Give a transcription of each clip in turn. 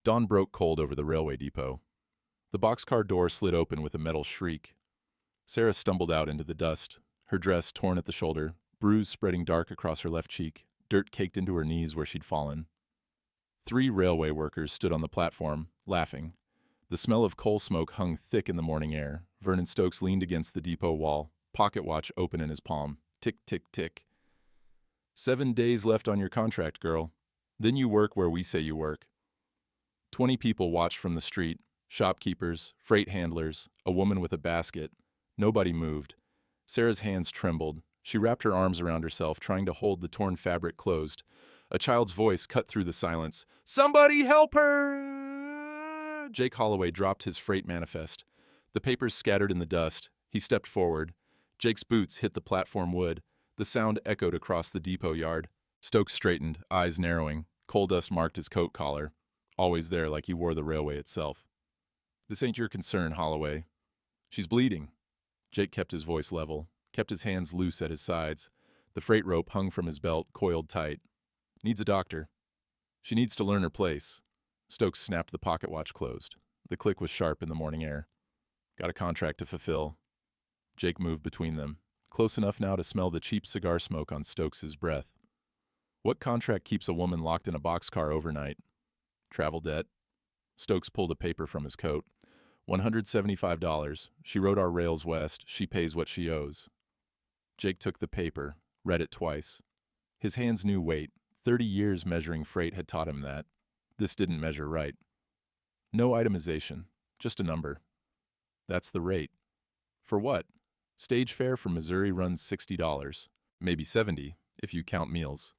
Dawn broke cold over the railway depot. The boxcar door slid open with a metal shriek. Sarah stumbled out into the dust, her dress torn at the shoulder, bruise spreading dark across her left cheek, dirt caked into her knees where she'd fallen. 3 railway workers stood on the platform, laughing. The smell of coal smoke hung thick in the morning air. Vernon Stokes leaned against the depot wall, pocket watch open in his palm. Tick, tick, tick. 7 days left on your contract, girl. Then you work where we say you work. 20 people watched from the street, shopkeepers, freight handlers, a woman with a basket. Nobody moved. Sarah's hands trembled. She wrapped her arms around herself, trying to hold the torn fabric closed. A child's voice cut through the silence. "Somebody help her!" Jake Holloway dropped his freight manifest. The papers scattered in the dust. He stepped forward. Jake's boots hit the platform wood. The sound echoed across the depot yard. Stokes straightened, eyes narrowing. Coal dust marked his coat collar, always there like he wore the railway itself. "This ain't your concern, Holloway. She's bleeding." Jake kept his voice level, kept his hands loose at his sides. The freight rope hung from his belt, coiled tight. "Needs a doctor. She needs to learn her place." Stokes snapped the pocket watch closed. The click was sharp in the morning air. "Got a contract to fulfill." Jake moved between them, close enough now to smell the cheap cigar smoke on Stokes's breath. "What contract keeps a woman locked in a boxcar overnight?" "Travel debt." Stokes pulled a paper from his coat. $175. She rode our rails west. She pays what she owes. Jake took the paper, read it twice. His hands knew weight. 30 years measuring freight had taught him that. This didn't measure right. No itemization, just a number. "That's the rate." "For what?" "Stage fare for Missouri runs $60, maybe $70 if you count meals."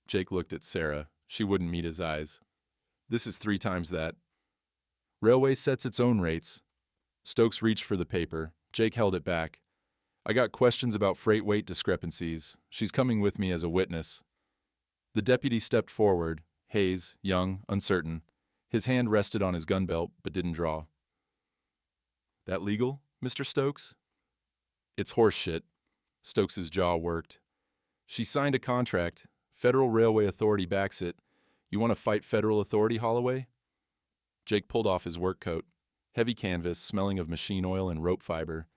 Jake looked at Sarah. She wouldn't meet his eyes. "This is 3 times that." "Railway sets its own rates." Stokes reached for the paper. Jake held it back. "I got questions about freight weight discrepancies. She's coming with me as a witness." The deputy stepped forward, Hayes, young, uncertain. His hand rested on his gun belt, but didn't draw. "That legal, Mr. Stokes?" "It's horse shit." Stokes's jaw worked. "She signed a contract. Federal Railway Authority backs it. You want to fight federal authority, Holloway?" Jake pulled off his work coat. Heavy canvas, smelling of machine oil and rope fiber.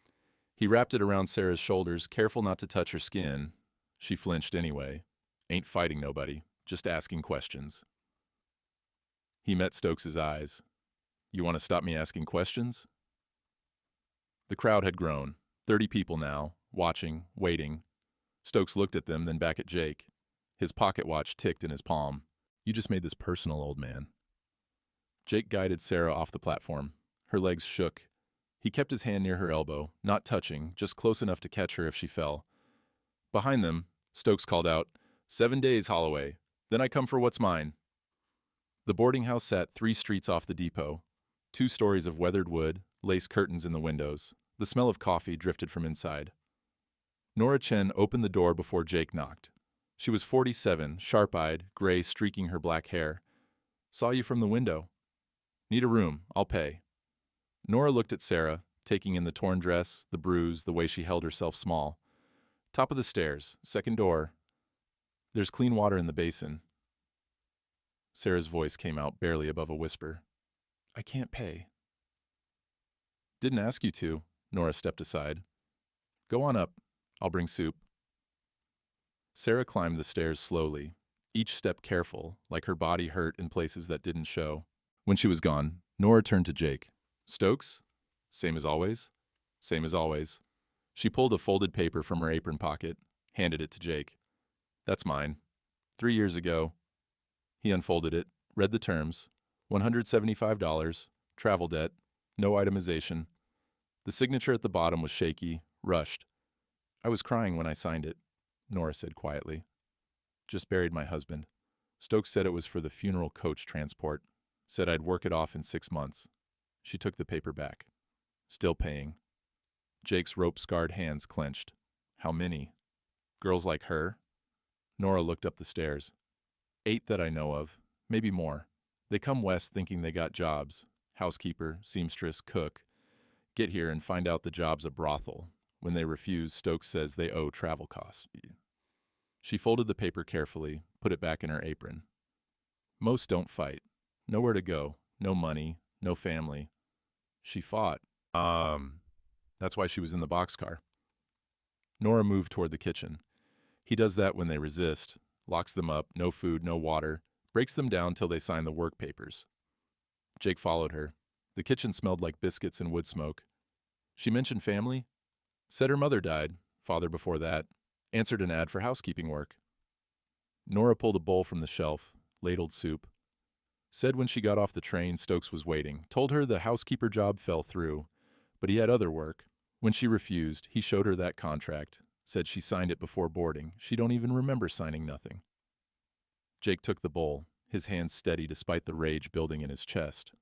He wrapped it around Sarah's shoulders, careful not to touch her skin. She flinched anyway. "Ain't fighting nobody, just asking questions." He met Stokes's eyes. "You want to stop me asking questions?" The crowd had grown. 30 people now, watching, waiting. Stokes looked at them, then back at Jake. His pocket watch ticked in his palm. "You just made this personal, old man." Jake guided Sarah off the platform. Her legs shook. He kept his hand near her elbow, not touching, just close enough to catch her if she fell. Behind them, Stokes called out, "7 days, Holloway. Then I come for what's mine." The boarding house sat 3 streets off the depot. 2 stories of weathered wood, lace curtains in the windows. The smell of coffee drifted from inside. Nora Chen opened the door before Jake knocked. She was 47, sharp-eyed, gray streaking her black hair. "Saw you from the window." "Need a room. I'll pay." Nora looked at Sarah, taking in the torn dress, the bruise, the way she held herself small. "Top of the stairs, second door. There's clean water in the basin." Sarah's voice came out barely above a whisper. "I can't pay." "Didn't ask you to." Nora stepped aside. "Go on up. I'll bring soup." Sarah climbed the stairs slowly, each step careful, like her body hurt in places that didn't show. When she was gone, Nora turned to Jake. "Stokes? Same as always?" "Same as always." She pulled a folded paper from her apron pocket, handed it to Jake. "That's mine. 3 years ago." He unfolded it, read the terms. $175, travel debt, no itemization. The signature at the bottom was shaky, rushed. "I was crying when I signed it," Nora said quietly. "Just buried my husband. Stokes said it was for the funeral coach transport. Said I'd work it off in 6 months. She took the paper back. Still paying." Jake's rope-scarred hands clenched. "How many? Girls like her?" Nora looked up the stairs. 8 that I know of, maybe more. They come west thinking they got jobs. Housekeeper, seamstress, cook. Get here and find out the job's a brothel. When they refuse, Stokes says they owe travel costs. She folded the paper carefully, put it back in her apron. "Most don't fight. Nowhere to go, no money, no family. She fought. That's why she was in the boxcar. Nora moved toward the kitchen. He does that when they resist, locks them up, no food, no water, breaks them down till they sign the work papers. Jake followed her. The kitchen smelled like biscuits and wood smoke. She mentioned family. Said her mother died, father before that. Answered an ad for housekeeping work. Nora pulled a bowl from the shelf, ladled soup. Said when she got off the train, Stokes was waiting. Told her the housekeeper job fell through, but he had other work. When she refused, he showed her that contract. Said she signed it before boarding. She don't even remember signing nothing. Jake took the bowl, his hands steady despite the rage building in his chest.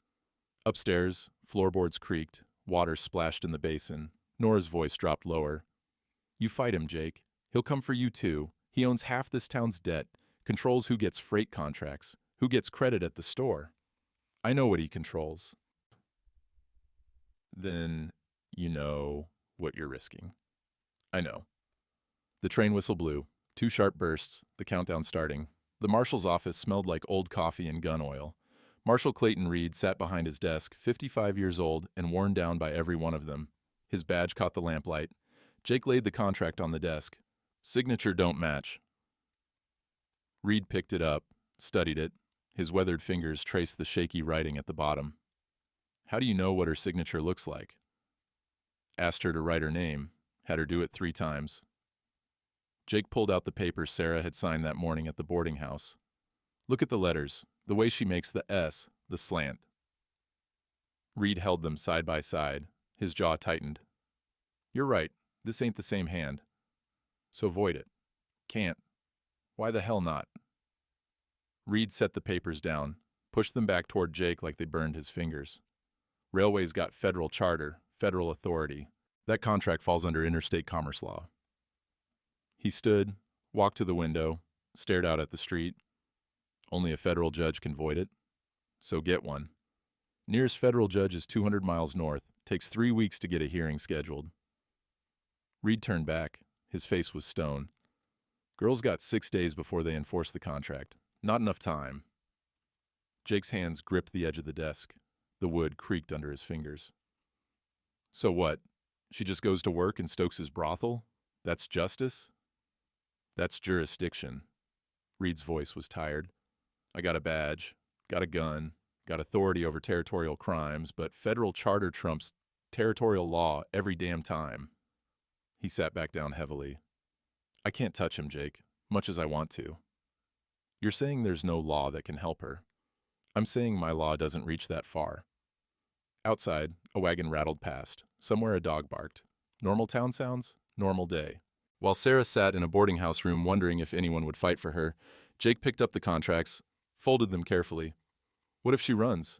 Upstairs, floorboards creaked, water splashed in the basin. Nora's voice dropped lower. You fight him, Jake. He'll come for you too. He owns half this town's debt, controls who gets freight contracts, who gets credit at the store. I know what he controls. Then you know what you're risking. I know. The train whistle blew. 2 sharp bursts, the countdown starting. The marshal's office smelled like old coffee and gun oil. Marshal Clayton Reed sat behind his desk, 55 years old and worn down by every one of them. His badge caught the lamplight. Jake laid the contract on the desk. Signature don't match. Reed picked it up, studied it. His weathered fingers traced the shaky writing at the bottom. How do you know what her signature looks like? Asked her to write her name, had her do it 3 times. Jake pulled out the paper Sarah had signed that morning at the boarding house. Look at the letters, the way she makes the S, the slant. Reed held them side by side. His jaw tightened. You're right, this ain't the same hand. So void it. Can't. Why the hell not? Reed set the papers down, pushed them back toward Jake like they burned his fingers. Railway's got federal charter, federal authority. That contract falls under interstate commerce law. He stood, walked to the window, stared out at the street. Only a federal judge can void it. So get one. Nearest federal judge is 200 miles north. Takes 3 weeks to get a hearing scheduled. Reed turned back. His face was stone. Girls got 6 days before they enforce the contract. Not enough time. Jake's hands gripped the edge of the desk. The wood creaked under his fingers. So what? She just goes to work in Stokes' brothel? That's justice? That's jurisdiction. Reed's voice was tired. I got a badge, got a gun, got authority over territorial crimes, but federal charter trumps territorial law every damn time. He sat back down heavily. I can't touch him, Jake, much as I want to. You're saying there's no law that can help her. I'm saying my law doesn't reach that far. Outside, a wagon rattled past. Somewhere a dog barked. Normal town sounds, normal day. While Sarah sat in a boarding house room wondering if anyone would fight for her, Jake picked up the contracts, folded them carefully. What if she runs?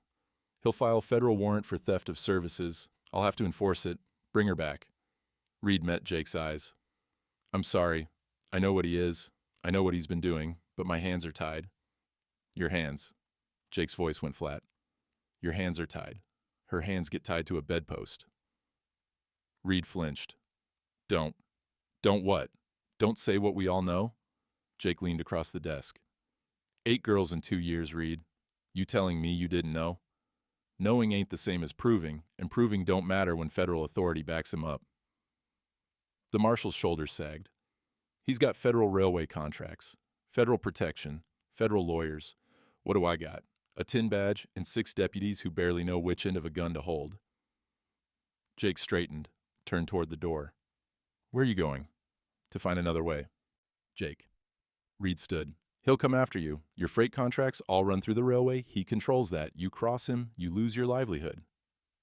He'll file federal warrant for theft of services. I'll have to enforce it. Bring her back. Reed met Jake's eyes. I'm sorry. I know what he is. I know what he's been doing, but my hands are tied. Your hands. Jake's voice went flat. Your hands are tied. Her hands get tied to a bedpost. Reed flinched. Don't. Don't what? Don't say what we all know? Jake leaned across the desk. 8 girls in 2 years, Reed. You telling me you didn't know? Knowing ain't the same as proving, and proving don't matter when federal authority backs him up. The marshal's shoulders sagged. He's got federal railway contracts, federal protection, federal lawyers. What do I got? A tin badge and 6 deputies who barely know which end of a gun to hold. Jake straightened, turned toward the door. Where are you going? To find another way. Jake. Reed stood. He'll come after you. Your freight contracts all run through the railway. He controls that. You cross him, you lose your livelihood.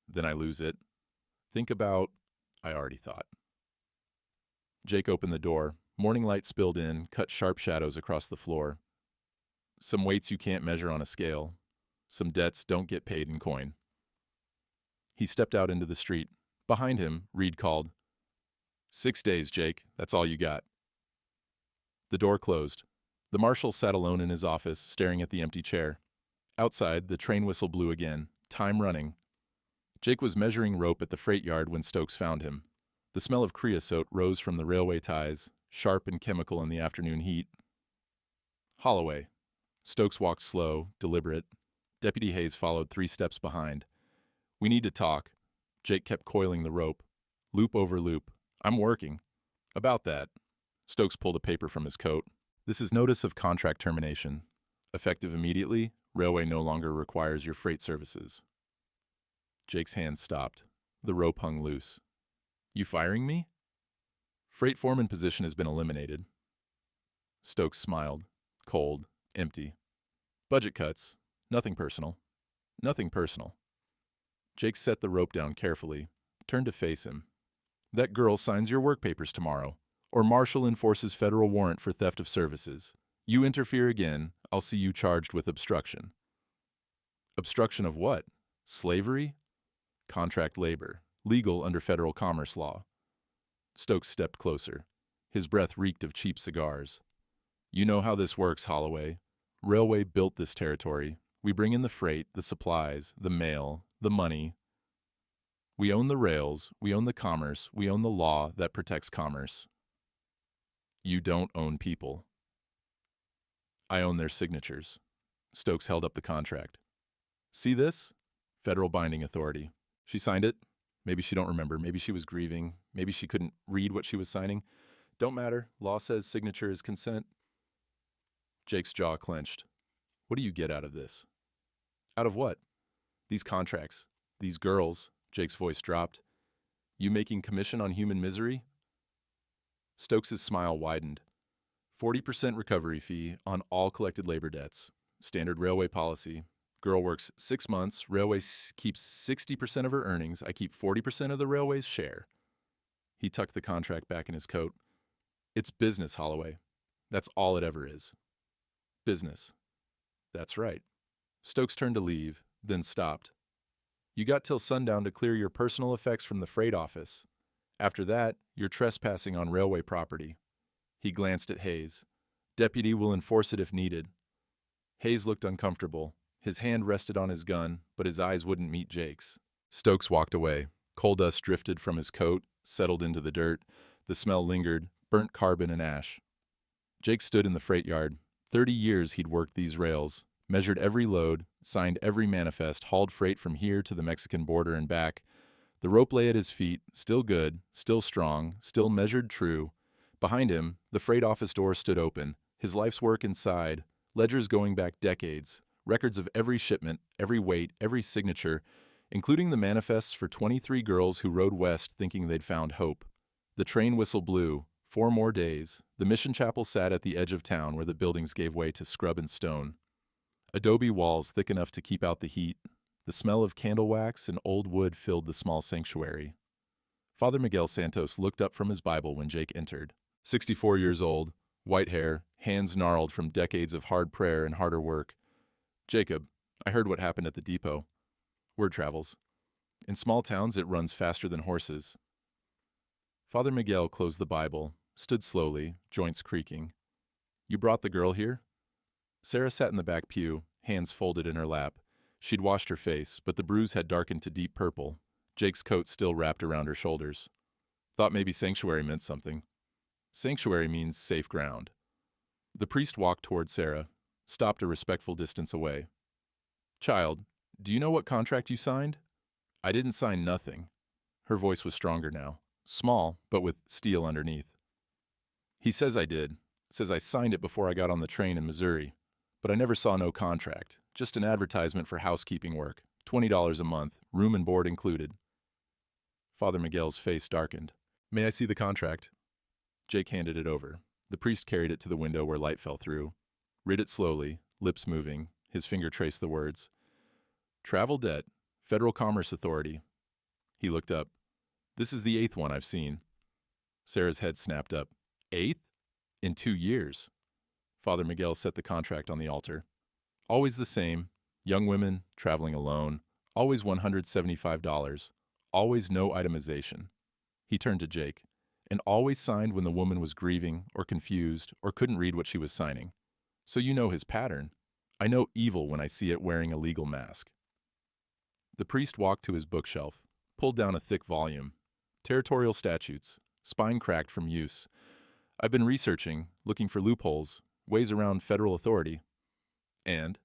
Then I lose it. Think about... I already thought. Jake opened the door. Morning light spilled in, cut sharp shadows across the floor. Some weights you can't measure on a scale. Some debts don't get paid in coin. He stepped out into the street. Behind him, Reed called, 6 days, Jake. That's all you got. The door closed. The marshal sat alone in his office, staring at the empty chair. Outside, the train whistle blew again, time running. Jake was measuring rope at the freight yard when Stokes found him. The smell of creosote rose from the railway ties, sharp and chemical in the afternoon heat. Holloway. Stokes walked slow, deliberate. Deputy Hayes followed 3 steps behind. "We need to talk." Jake kept coiling the rope. Loop over loop. "I'm working." "About that." Stokes pulled a paper from his coat. "This is notice of contract termination. Effective immediately, railway no longer requires your freight services." Jake's hands stopped. The rope hung loose. "You firing me?" "Freight foreman position has been eliminated." Stokes smiled. Cold. Empty. "Budget cuts. Nothing personal." "Nothing personal." Jake set the rope down carefully, turned to face him. "That girl signs your work papers tomorrow, or Marshall enforces federal warrant for theft of services. You interfere again, I'll see you charged with obstruction." "Obstruction of what? Slavery?" "Contract labor. Legal under federal commerce law." Stokes stepped closer. His breath reeked of cheap cigars. "You know how this works, Holloway. Railway built this territory. We bring in the freight, the supplies, the mail, the money. We own the rails, we own the commerce, we own the law that protects commerce. You don't own people." "I own their signatures." Stokes held up the contract. "See this? Federal binding authority." She signed it. Maybe she don't remember. Maybe she was grieving. Maybe she couldn't read what she was signing. Don't matter. Law says signature is consent. Jake's jaw clenched. "What do you get out of this?" "Out of what?" "These contracts. These girls." Jake's voice dropped. "You making commission on human misery?" Stokes' smile widened. 40% recovery fee on all collected labor debts. Standard railway policy. Girl works 6 months. Railway keeps 60% of her earnings. I keep 40% of the railway's share. He tucked the contract back in his coat. "It's business, Holloway. That's all it ever is. Business." "That's right." Stokes turned to leave, then stopped. "You got till sundown to clear your personal effects from the freight office. After that, you're trespassing on railway property." He glanced at Hayes. "Deputy will enforce it if needed." Hayes looked uncomfortable. His hand rested on his gun, but his eyes wouldn't meet Jake's. Stokes walked away. Coal dust drifted from his coat, settled into the dirt. The smell lingered, burnt carbon and ash. Jake stood in the freight yard. 30 years he'd worked these rails, measured every load, signed every manifest, hauled freight from here to the Mexican border and back. The rope lay at his feet, still good, still strong, still measured true. Behind him, the freight office door stood open, his life's work inside, ledgers going back decades, records of every shipment, every weight, every signature, including the manifests for 23 girls who rode west thinking they'd found hope. The train whistle blew. 4 more days. The mission chapel sat at the edge of town where the buildings gave way to scrub and stone. Adobe walls thick enough to keep out the heat. The smell of candle wax and old wood filled the small sanctuary. Father Miguel Santos looked up from his Bible when Jake entered. 64 years old, white hair, hands gnarled from decades of hard prayer and harder work. "Jacob, I heard what happened at the depot." "Word travels. In small towns it runs faster than horses." Father Miguel closed the Bible, stood slowly, joints creaking. "You brought the girl here?" Sarah sat in the back pew, hands folded in her lap. She'd washed her face, but the bruise had darkened to deep purple. Jake's coat still wrapped around her shoulders. "Thought maybe sanctuary meant something." "Sanctuary means safe ground." The priest walked toward Sarah, stopped a respectful distance away. "Child, do you know what contract you signed?" "I didn't sign nothing." Her voice was stronger now. Small, but with steel underneath. "He says I did. Says I signed it before I got on the train in Missouri. But I never saw no contract. Just an advertisement for housekeeping work. $20 a month, room and board included." Father Miguel's face darkened. "May I see the contract?" Jake handed it over. The priest carried it to the window where light fell through. Read it slowly, lips moving. His finger traced the words. "Travel debt, Federal Commerce Authority." He looked up. "This is the 8th one I've seen." Sarah's head snapped up. 8th? In 2 years. Father Miguel set the contract on the altar. "Always the same. Young women, traveling alone. Always $175. Always no itemization." He turned to Jake. "And always signed when the woman was grieving or confused or couldn't read what she was signing. So you know his pattern. I know evil when I see it wearing a legal mask." The priest walked to his bookshelf, pulled down a thick volume. Territorial statutes, spine cracked from use. "I've been researching, looking for loopholes, ways around federal authority." "And?"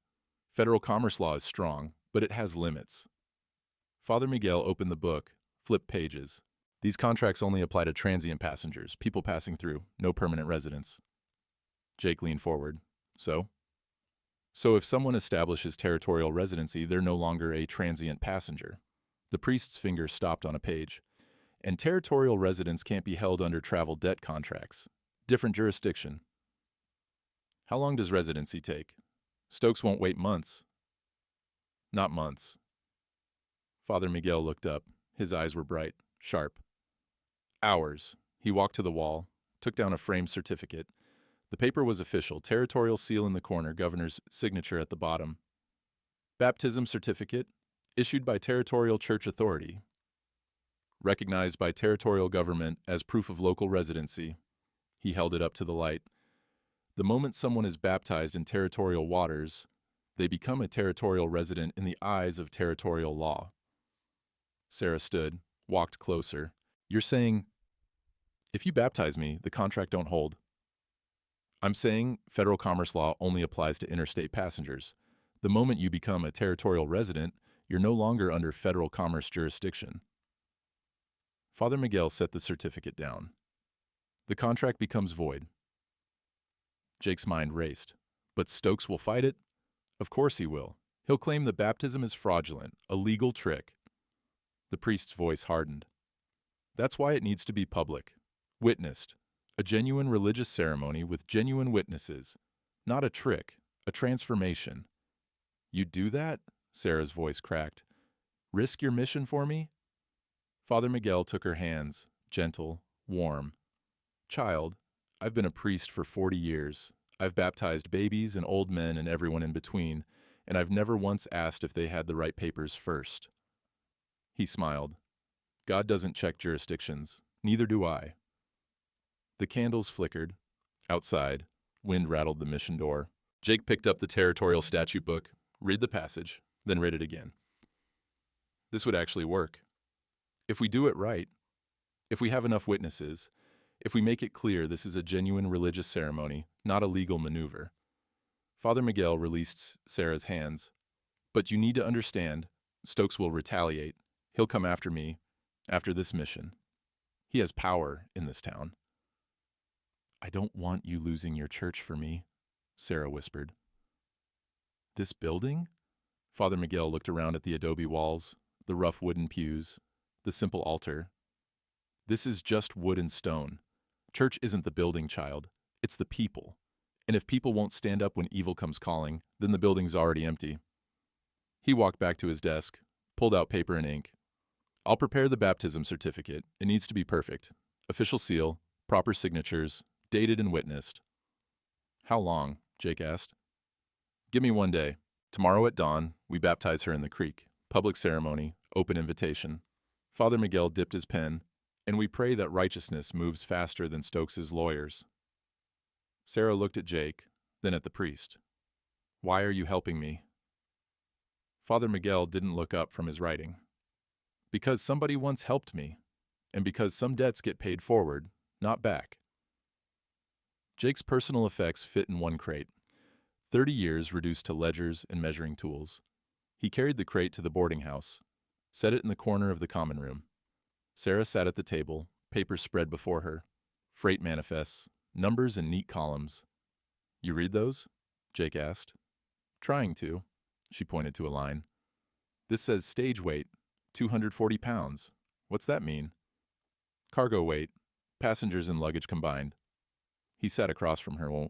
Federal commerce law is strong, but it has limits. Father Miguel opened the book, flipped pages. These contracts only apply to transient passengers, people passing through, no permanent residents. Jake leaned forward. So? So if someone establishes territorial residency, they're no longer a transient passenger. The priest's finger stopped on a page. And territorial residents can't be held under travel debt contracts. Different jurisdiction. How long does residency take? Stokes won't wait months. Not months. Father Miguel looked up. His eyes were bright, sharp. Hours. He walked to the wall, took down a framed certificate. The paper was official, territorial seal in the corner, governor's signature at the bottom. Baptism certificate, issued by territorial church authority. Recognized by territorial government as proof of local residency. He held it up to the light. The moment someone is baptized in territorial waters, they become a territorial resident in the eyes of territorial law. Sarah stood, walked closer. You're saying, if you baptize me, the contract don't hold. I'm saying federal commerce law only applies to interstate passengers. The moment you become a territorial resident, you're no longer under federal commerce jurisdiction. Father Miguel set the certificate down. The contract becomes void. Jake's mind raced. But Stokes will fight it? Of course he will. He'll claim the baptism is fraudulent, a legal trick. The priest's voice hardened. That's why it needs to be public, witnessed, a genuine religious ceremony with genuine witnesses, not a trick, a transformation. You'd do that? Sarah's voice cracked. Risk your mission for me? Father Miguel took her hands, gentle, warm. Child, I've been a priest for 40 years. I've baptized babies and old men and everyone in between, and I've never once asked if they had the right papers first. He smiled. God doesn't check jurisdictions. Neither do I. The candles flickered. Outside, wind rattled the mission door. Jake picked up the territorial statute book, read the passage, then read it again. This would actually work. If we do it right, if we have enough witnesses, if we make it clear this is a genuine religious ceremony, not a legal maneuver. Father Miguel released Sarah's hands. But you need to understand, Stokes will retaliate. He'll come after me, after this mission. He has power in this town. I don't want you losing your church for me, Sarah whispered. This building? Father Miguel looked around at the adobe walls, the rough wooden pews, the simple altar. This is just wood and stone. Church isn't the building, child. It's the people. And if people won't stand up when evil comes calling, then the building's already empty. He walked back to his desk, pulled out paper and ink. I'll prepare the baptism certificate. It needs to be perfect. Official seal, proper signatures, dated and witnessed. How long? Jake asked. Give me 1 day. Tomorrow at dawn, we baptize her in the creek. Public ceremony, open invitation. Father Miguel dipped his pen, and we pray that righteousness moves faster than Stokes's lawyers. Sarah looked at Jake, then at the priest. Why are you helping me? Father Miguel didn't look up from his writing. Because somebody once helped me, and because some debts get paid forward, not back. Jake's personal effects fit in one crate. 30 years reduced to ledgers and measuring tools. He carried the crate to the boarding house, set it in the corner of the common room. Sarah sat at the table, papers spread before her, freight manifests, numbers in neat columns. You read those? Jake asked. Trying to. She pointed to a line. This says stage weight, 240 pounds. What's that mean? Cargo weight, passengers and luggage combined. He sat across from her. Well, why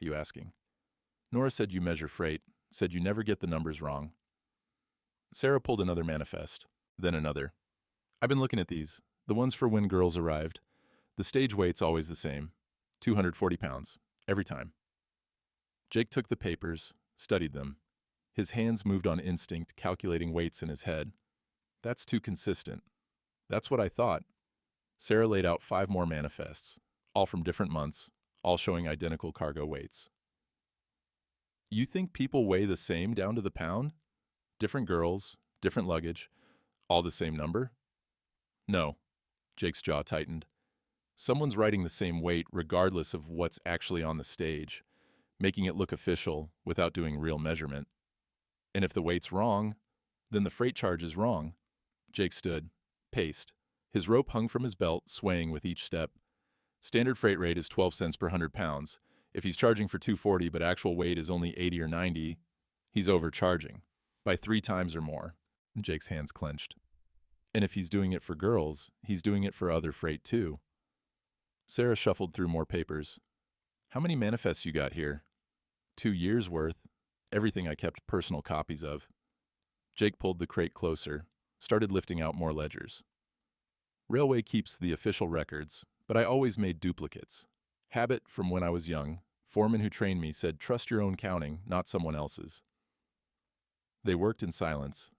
are you asking? Nora said you measure freight, said you never get the numbers wrong. Sarah pulled another manifest, then another. I've been looking at these, the ones for when girls arrived. The stage weight's always the same, 240 pounds, every time. Jake took the papers, studied them. His hands moved on instinct, calculating weights in his head. That's too consistent. That's what I thought. Sarah laid out 5 more manifests, all from different months, all showing identical cargo weights. You think people weigh the same down to the pound? Different girls, different luggage, all the same number? No. Jake's jaw tightened. Someone's writing the same weight regardless of what's actually on the stage, making it look official without doing real measurement. And if the weight's wrong, then the freight charge is wrong. Jake stood, paced. His rope hung from his belt, swaying with each step. Standard freight rate is 12 cents per 100 pounds. If he's charging for 240 but actual weight is only 80 or 90, he's overcharging. By 3 times or more. Jake's hands clenched. And if he's doing it for girls, he's doing it for other freight too. Sarah shuffled through more papers. How many manifests you got here? 2 years' worth. Everything I kept personal copies of. Jake pulled the crate closer, started lifting out more ledgers. Railway keeps the official records, but I always made duplicates. Habit from when I was young. Foreman who trained me said trust your own counting, not someone else's. They worked in silence.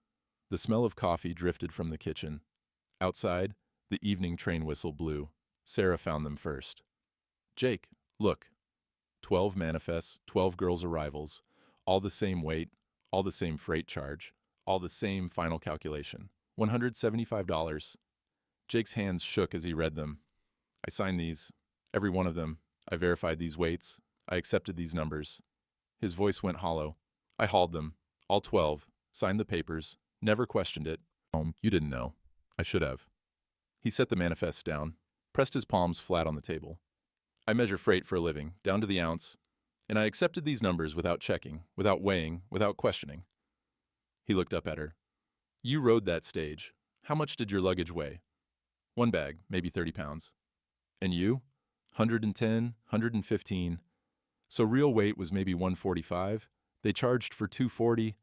The smell of coffee drifted from the kitchen. Outside, the evening train whistle blew. Sarah found them first. Jake, look. 12 manifests, 12 girls' arrivals, all the same weight, all the same freight charge, all the same final calculation. $175. Jake's hands shook as he read them. I signed these, every one of them. I verified these weights. I accepted these numbers. His voice went hollow. I hauled them, all 12, signed the papers, never questioned it. You didn't know. I should have. He set the manifests down, pressed his palms flat on the table. I measure freight for a living, down to the ounce, and I accepted these numbers without checking, without weighing, without questioning. He looked up at her. You rode that stage. How much did your luggage weigh? 1 bag, maybe 30 pounds. And you? 110, 115. So real weight was maybe 145. They charged for 240.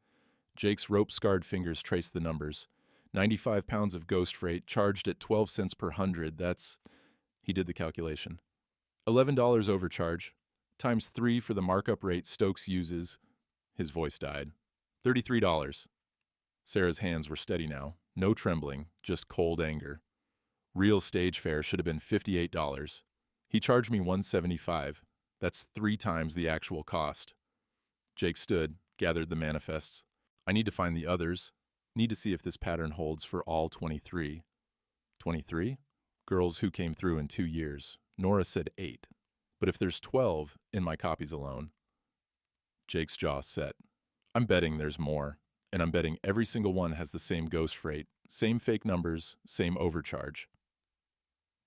Jake's rope-scarred fingers traced the numbers. 95 pounds of ghost freight charged at 12 cents per 100. That's... He did the calculation. $11 overcharge, times 3 for the markup rate Stokes uses. His voice died. $33. Sarah's hands were steady now. No trembling, just cold anger. Real stage fare should have been $58. He charged me $175. That's 3 times the actual cost. Jake stood, gathered the manifests. I need to find the others. Need to see if this pattern holds for all 23. 23? Girls who came through in 2 years. Nora said 8. But if there's 12 in my copies alone... Jake's jaw set. I'm betting there's more. And I'm betting every single one has the same ghost freight, same fake numbers, same overcharge.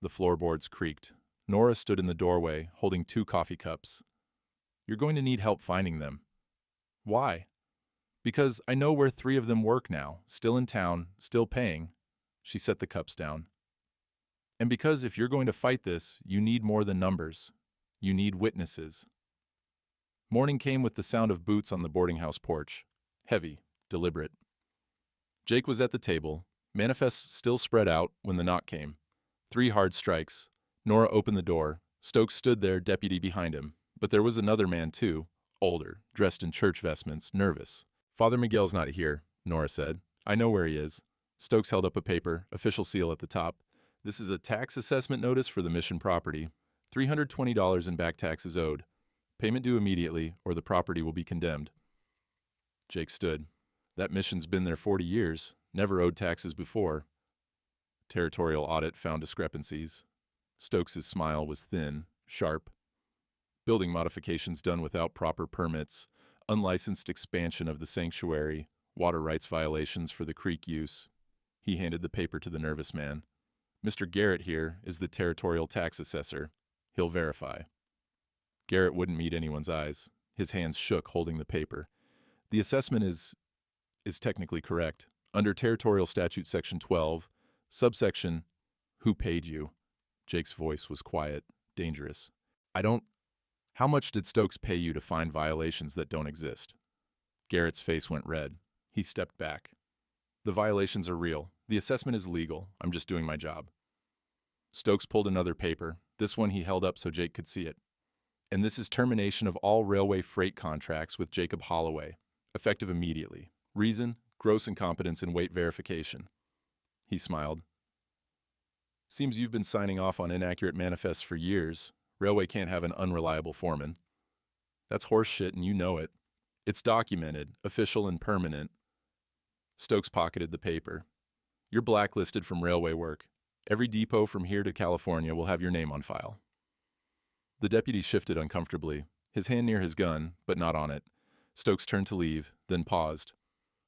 The floorboards creaked. Nora stood in the doorway, holding 2 coffee cups. You're going to need help finding them. Why? Because I know where 3 of them work now, still in town, still paying. She set the cups down. And because if you're going to fight this, you need more than numbers. You need witnesses. Morning came with the sound of boots on the boarding house porch. Heavy, deliberate. Jake was at the table, manifests still spread out when the knock came. 3 hard strikes. Nora opened the door. Stokes stood there, deputy behind him. But there was another man too, older, dressed in church vestments, nervous. Father Miguel's not here, Nora said. I know where he is. Stokes held up a paper, official seal at the top. This is a tax assessment notice for the mission property. $320 in back taxes owed. Payment due immediately, or the property will be condemned. Jake stood. That mission's been there 40 years, never owed taxes before. Territorial audit found discrepancies. Stokes' smile was thin, sharp. Building modifications done without proper permits, unlicensed expansion of the sanctuary, water rights violations for the creek use. He handed the paper to the nervous man. Mr. Garrett here is the territorial tax assessor. He'll verify. Garrett wouldn't meet anyone's eyes. His hands shook holding the paper. The assessment is technically correct. Under Territorial Statute Section 12, subsection, Who paid you? Jake's voice was quiet, dangerous. How much did Stokes pay you to find violations that don't exist? Garrett's face went red. He stepped back. The violations are real. The assessment is legal. I'm just doing my job. Stokes pulled another paper. This one he held up so Jake could see it. And this is termination of all railway freight contracts with Jacob Holloway, effective immediately. Reason, gross incompetence in weight verification. He smiled. Seems you've been signing off on inaccurate manifests for years. Railway can't have an unreliable foreman. That's horse shit and you know it. It's documented, official and permanent. Stokes pocketed the paper. You're blacklisted from railway work. Every depot from here to California will have your name on file. The deputy shifted uncomfortably, his hand near his gun, but not on it. Stokes turned to leave, then paused.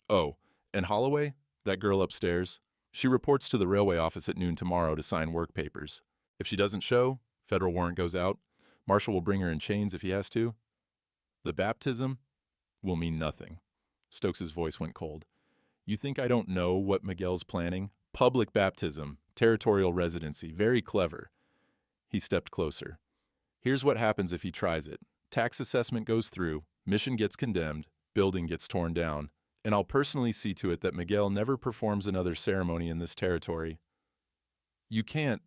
Oh, and Holloway? That girl upstairs? She reports to the railway office at noon tomorrow to sign work papers. If she doesn't show, federal warrant goes out. Marshal will bring her in chains if he has to. The baptism will mean nothing. Stokes's voice went cold. You think I don't know what Miguel's planning? Public baptism, territorial residency, very clever. He stepped closer. Here's what happens if he tries it. Tax assessment goes through, mission gets condemned, building gets torn down, and I'll personally see to it that Miguel never performs another ceremony in this territory. You can't.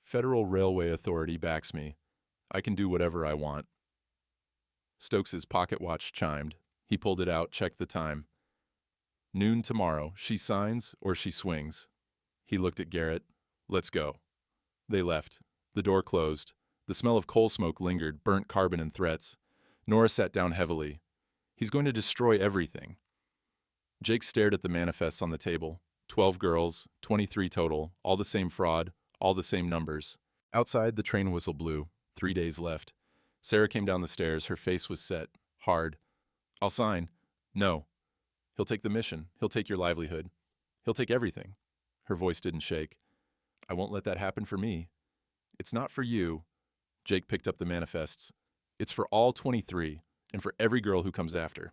Federal Railway Authority backs me. I can do whatever I want. Stokes's pocket watch chimed. He pulled it out, checked the time. Noon tomorrow. She signs or she swings. He looked at Garrett. Let's go. They left. The door closed. The smell of coal smoke lingered, burnt carbon and threats. Nora sat down heavily. He's going to destroy everything. Jake stared at the manifests on the table. 12 girls, 23 total, all the same fraud, all the same numbers. Outside, the train whistle blew. 3 days left. Sarah came down the stairs. Her face was set, hard. I'll sign. No. He'll take the mission. He'll take your livelihood. He'll take everything. Her voice didn't shake. I won't let that happen for me. It's not for you. Jake picked up the manifests. It's for all 23, and for every girl who comes after.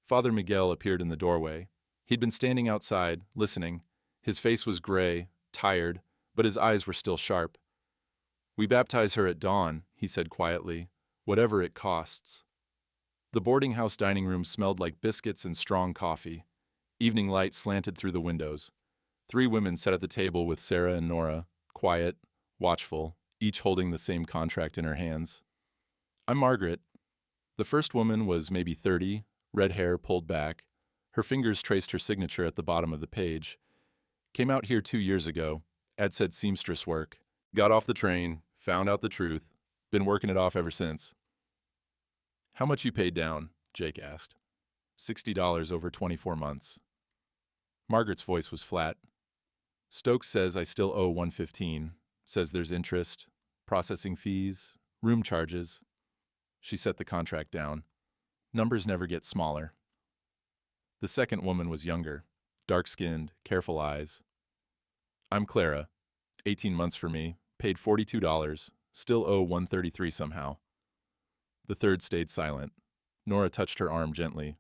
Father Miguel appeared in the doorway. He'd been standing outside, listening. His face was gray, tired, but his eyes were still sharp. We baptize her at dawn, he said quietly, whatever it costs. The boarding house dining room smelled like biscuits and strong coffee. Evening light slanted through the windows. 3 women sat at the table with Sarah and Nora, quiet, watchful, each holding the same contract in her hands. I'm Margaret. The first woman was maybe 30, red hair pulled back. Her fingers traced her signature at the bottom of the page. Came out here 2 years ago. Ad said seamstress work. Got off the train, found out the truth. Been working it off ever since. How much you paid down? Jake asked. $60 over 24 months. Margaret's voice was flat. Stokes says I still owe $115. Says there's interest, processing fees, room charges. She set the contract down. Numbers never get smaller. The second woman was younger, dark-skinned, careful eyes. I'm Clara. 18 months for me. Paid $42. Still owe $133 somehow. The third stayed silent. Nora touched her arm gently.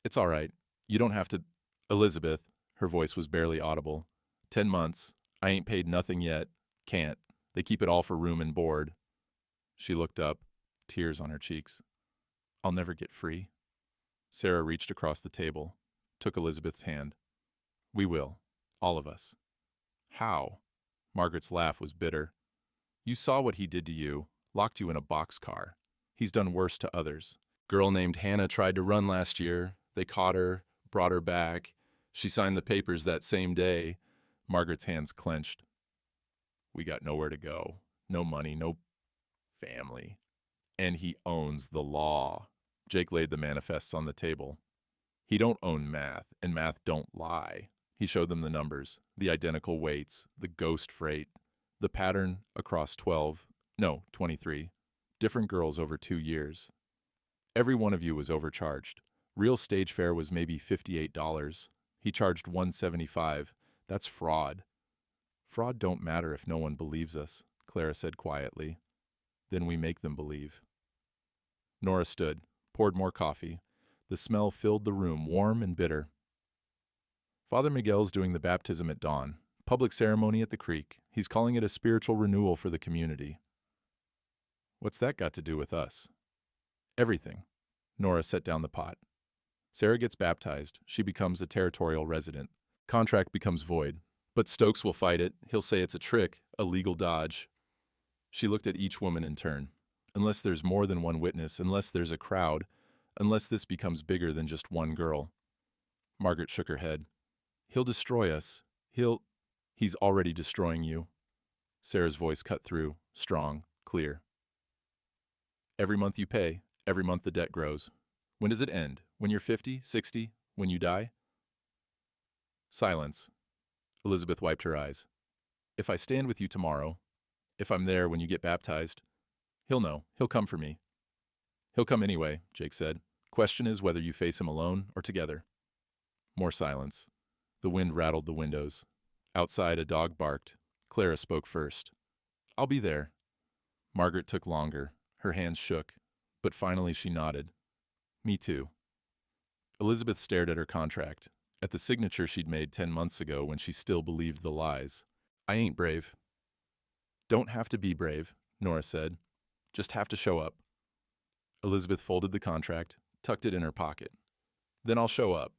It's all right. You don't have to... Elizabeth, her voice was barely audible. 10 months. I ain't paid nothing yet. Can't. They keep it all for room and board. She looked up, tears on her cheeks. I'll never get free. Sarah reached across the table, took Elizabeth's hand. We will. All of us. How? Margaret's laugh was bitter. You saw what he did to you, locked you in a boxcar. He's done worse to others. Girl named Hannah tried to run last year. They caught her, brought her back. She signed the papers that same day. Margaret's hands clenched. We got nowhere to go. No money, no family. And he owns the law. Jake laid the manifests on the table. He don't own math, and math don't lie. He showed them the numbers, the identical weights, the ghost freight, the pattern across 23, different girls over 2 years. Every one of you was overcharged. Real stage fare was maybe $58. He charged $175. That's fraud. Fraud don't matter if no one believes us, Clara said quietly. Then we make them believe. Nora stood, poured more coffee. The smell filled the room, warm and bitter. Father Miguel's doing the baptism at dawn. Public ceremony at the creek. He's calling it a spiritual renewal for the community. What's that got to do with us? Everything. Nora set down the pot. Sarah gets baptized. She becomes a territorial resident. Contract becomes void. But Stokes will fight it. He'll say it's a trick, a legal dodge. She looked at each woman in turn. Unless there's more than one witness, unless there's a crowd, unless this becomes bigger than just one girl. Margaret shook her head. He'll destroy us. He's already destroying you. Sarah's voice cut through, strong, clear. Every month you pay, every month the debt grows. When does it end? When you're 50, 60, when you die? Silence. Elizabeth wiped her eyes. If I stand with you tomorrow, if I'm there when you get baptized, he'll know. He'll come for me. He'll come anyway, Jake said. Question is whether you face him alone or together. More silence. The wind rattled the windows. Outside, a dog barked. Clara spoke first. "I'll be there." Margaret took longer. Her hands shook. But finally she nodded. "Me too." Elizabeth stared at her contract, at the signature she'd made 10 months ago when she still believed the lies. "I ain't brave." "Don't have to be brave," Nora said. "Just have to show up." Elizabeth folded the contract, tucked it in her pocket. "Then I'll show up."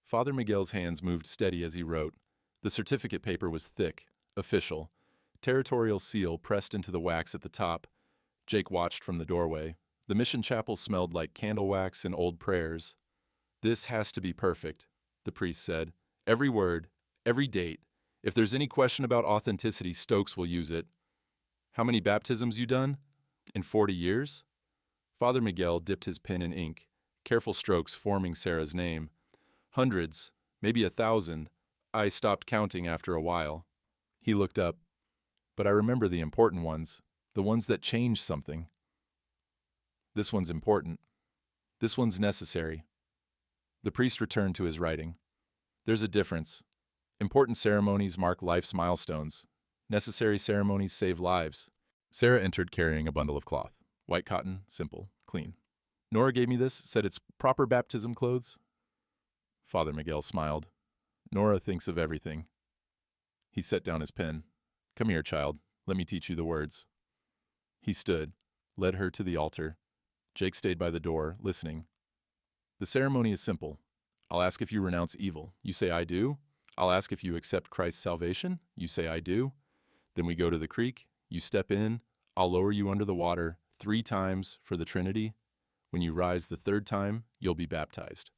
Father Miguel's hands moved steady as he wrote. The certificate paper was thick, official, territorial seal pressed into the wax at the top. Jake watched from the doorway. The mission chapel smelled like candle wax and old prayers. "This has to be perfect," the priest said. "Every word, every date. If there's any question about authenticity, Stokes will use it." "How many baptisms you done?" "In 40 years?" Father Miguel dipped his pen in ink, careful strokes forming Sarah's name. "Hundreds, maybe 1,000. I stopped counting after a while." He looked up. "But I remember the important ones, the ones that change something." "This one's important. This one's necessary." The priest returned to his writing. "There's a difference. Important ceremonies mark life's milestones. Necessary ceremonies save lives." Sarah entered carrying a bundle of cloth. White cotton, simple, clean. "Nora gave me this, said it's proper baptism clothes." Father Miguel smiled. "Nora thinks of everything." He set down his pen. "Come here, child. Let me teach you the words." He stood, led her to the altar. Jake stayed by the door, listening. "The ceremony is simple. I'll ask if you renounce evil. You say, 'I do.' I'll ask if you accept Christ's salvation. You say, 'I do.' Then we go to the creek. You step in. I'll lower you under the water 3 times for the Trinity. When you rise the 3rd time, you'll be baptized."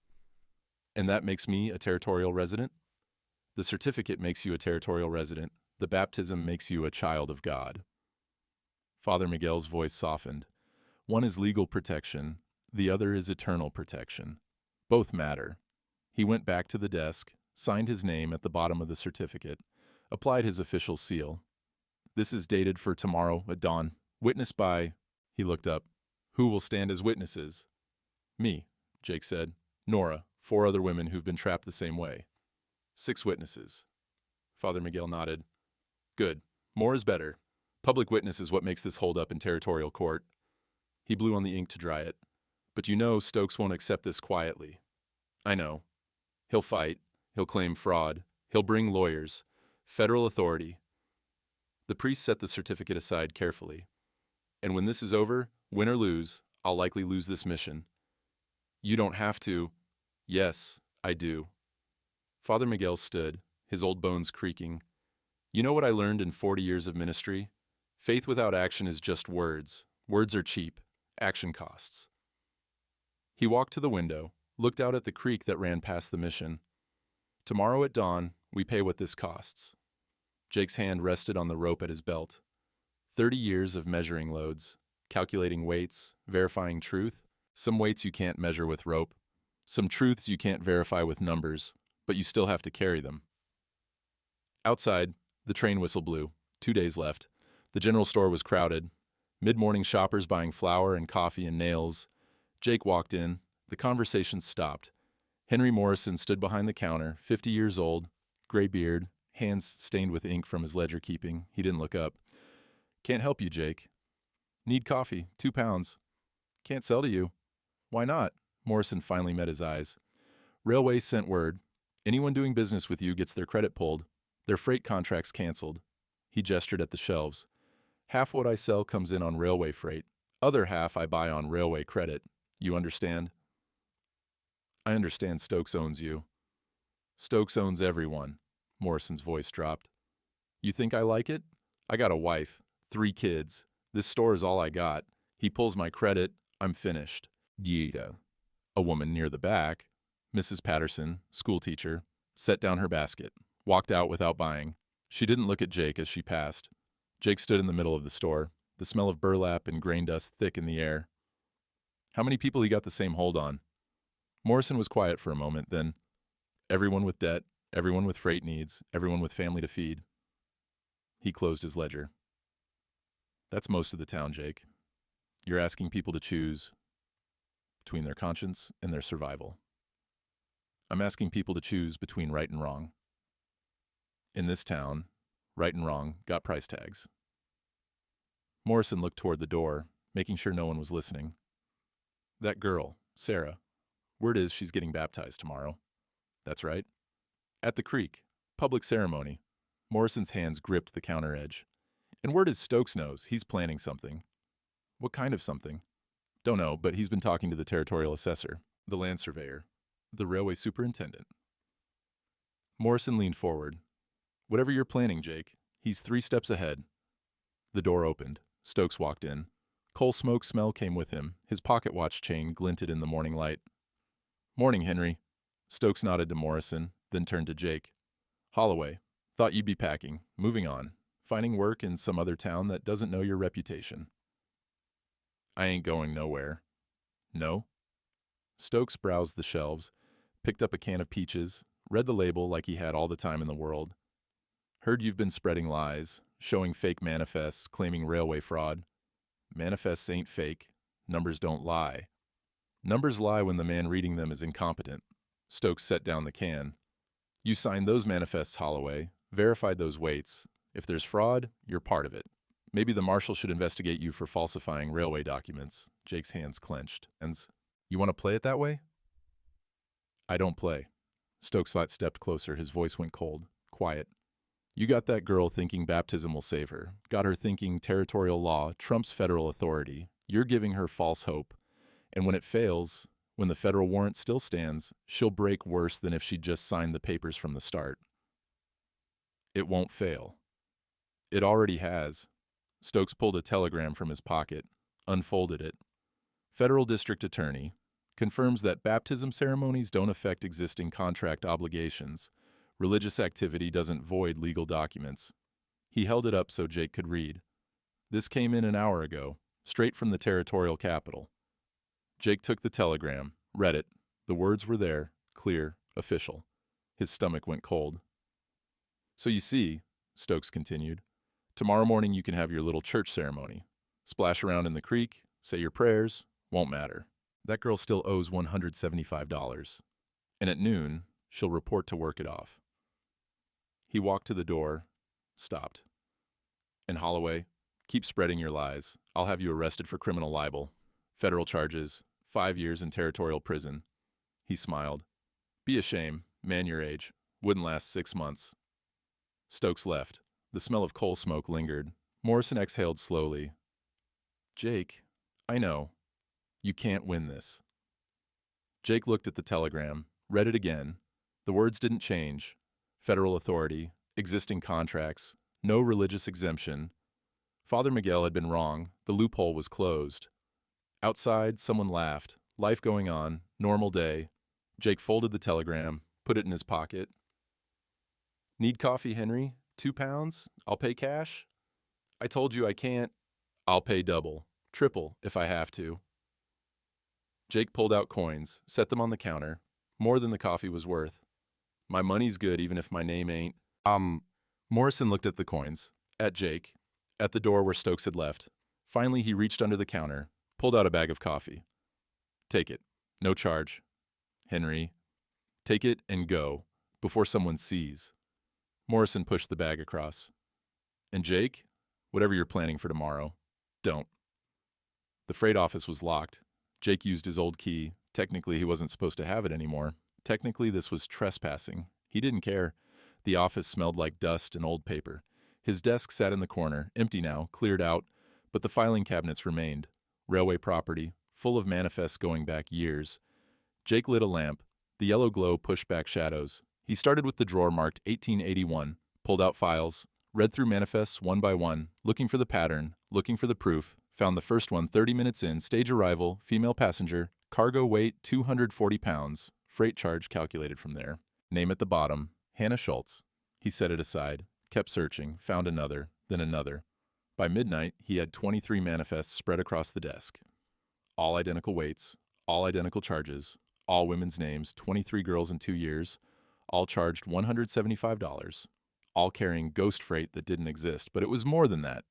"And that makes me a territorial resident?" "The certificate makes you a territorial resident. The baptism makes you a child of God." Father Miguel's voice softened. "One is legal protection. The other is eternal protection. Both matter." He went back to the desk, signed his name at the bottom of the certificate, applied his official seal. "This is dated for tomorrow at dawn. Witnessed by—" He looked up. "Who will stand as witnesses?" "Me," Jake said. "Nora, 4 other women who've been trapped the same way." 6 witnesses. Father Miguel nodded. "Good. More is better. Public witness is what makes this hold up in territorial court." He blew on the ink to dry it. "But you know Stokes won't accept this quietly." "I know. He'll fight. He'll claim fraud. He'll bring lawyers. Federal authority." The priest set the certificate aside carefully. "And when this is over, win or lose, I'll likely lose this mission." "You don't have to." "Yes, I do." Father Miguel stood, his old bones creaking. "You know what I learned in 40 years of ministry? Faith without action is just words. Words are cheap. Action costs." He walked to the window, looked out at the creek that ran past the mission. "Tomorrow at dawn, we pay what this costs." Jake's hand rested on the rope at his belt. 30 years of measuring loads, calculating weights, verifying truth. Some weights you can't measure with rope. Some truths you can't verify with numbers, but you still have to carry them. Outside, the train whistle blew. 2 days left. The general store was crowded. Mid-morning shoppers buying flour and coffee and nails. Jake walked in. The conversation stopped. Henry Morrison stood behind the counter, 50 years old, gray beard, hands stained with ink from his ledger keeping. He didn't look up. "Can't help you, Jake." "Need coffee, 2 pounds." "Can't sell to you." "Why not?" Morrison finally met his eyes. "Railway sent word. Anyone doing business with you gets their credit pulled. Their freight contracts canceled." He gestured at the shelves. "Half what I sell comes in on railway freight. Other half I buy on railway credit. You understand?" "I understand Stokes owns you." "Stokes owns everyone." Morrison's voice dropped. "You think I like it? I got a wife, 3 kids. This store is all I got. He pulls my credit. I'm finished." "Yeah." A woman near the back, Mrs. Patterson, schoolteacher, set down her basket, walked out without buying. She didn't look at Jake as she passed. Jake stood in the middle of the store, the smell of burlap and grain dust thick in the air. "How many people you got the same hold on?" Morrison was quiet for a moment, then, "Everyone with debt, everyone with freight needs, everyone with family to feed." He closed his ledger. "That's most of the town, Jake. You're asking people to choose between their conscience and their survival." I'm asking people to choose between right and wrong. In this town, right and wrong got price tags. Morrison looked toward the door, making sure no one was listening. That girl, Sarah, word is she's getting baptized tomorrow. That's right. At the creek, public ceremony. Morrison's hands gripped the counter edge. And word is Stokes knows he's planning something. What kind of something? Don't know, but he's been talking to the territorial assessor, the land surveyor, the railway superintendent. Morrison leaned forward. Whatever you're planning, Jake, he's 3 steps ahead. The door opened. Stokes walked in. Coal smoke smell came with him. His pocket watch chain glinted in the morning light. Morning, Henry. Stokes nodded to Morrison, then turned to Jake. Holloway, thought you'd be packing, moving on, finding work in some other town that doesn't know your reputation. I ain't going nowhere. No? Stokes browsed the shelves, picked up a can of peaches, read the label like he had all the time in the world. Heard you've been spreading lies, showing fake manifests, claiming railway fraud. Manifests ain't fake. Numbers don't lie. Numbers lie when the man reading them is incompetent. Stokes set down the can. You signed those manifests, Holloway, verified those weights. If there's fraud, you're part of it. Maybe the marshal should investigate you for falsifying railway documents. Jake's hands clenched. You want to play it that way? I don't play. Stokes stepped closer. His voice went cold. Quiet. You got that girl thinking baptism will save her. Got her thinking territorial law trumps federal authority. You're giving her false hope. And when it fails, when the federal warrant still stands, she'll break worse than if she'd just signed the papers from the start. It won't fail. It already has. Stokes pulled a telegram from his pocket, unfolded it. Federal District Attorney confirms that baptism ceremonies don't affect existing contract obligations. Religious activity doesn't void legal documents. He held it up so Jake could read. This came in an hour ago, straight from the territorial capital. Jake took the telegram, read it. The words were there, clear, official. His stomach went cold. So you see, Stokes continued, tomorrow morning you can have your little church ceremony. Splash around in the creek, say your prayers, won't matter. That girl still owes $175. And at noon, she'll report to work it off. He walked to the door, stopped. And Holloway, keep spreading your lies. I'll have you arrested for criminal libel. Federal charges, 5 years in territorial prison. He smiled. Be a shame, man your age. Wouldn't last 6 months. Stokes left. The smell of coal smoke lingered. Morrison exhaled slowly. Jake, I know. You can't win this. Jake looked at the telegram, read it again. The words didn't change. Federal authority, existing contracts, no religious exemption. Father Miguel had been wrong. The loophole was closed. Outside, someone laughed. Life going on. Normal day. Jake folded the telegram, put it in his pocket. Need coffee, Henry? 2 pounds? I'll pay cash? I told you I can't. I'll pay double, triple if I have to. Jake pulled out coins, set them on the counter. More than the coffee was worth. My money's good even if my name ain't. Morrison looked at the coins, at Jake, at the door where Stokes had left. Finally, he reached under the counter, pulled out a bag of coffee. Take it. No charge. Henry, take it and go, before someone sees. Morrison pushed the bag across. And Jake, whatever you're planning for tomorrow, don't. The freight office was locked. Jake used his old key. Technically, he wasn't supposed to have it anymore. Technically, this was trespassing. He didn't care. The office smelled like dust and old paper. His desk sat in the corner, empty now, cleared out, but the filing cabinets remained. Railway property, full of manifests going back years. Jake lit a lamp. The yellow glow pushed back shadows. He started with the drawer marked 1881, pulled out files, read through manifests one by one, looking for the pattern, looking for the proof, found the first one 30 minutes in, stage arrival, female passenger, cargo weight 240 pounds, freight charge calculated from there. Name at the bottom, Hannah Schultz. He set it aside, kept searching, found another, then another. By midnight, he had 23 manifests spread across the desk. All identical weights, all identical charges, all women's names, 23 girls in 2 years, all charged $175, all carrying ghost freight that didn't exist, but it was more than that.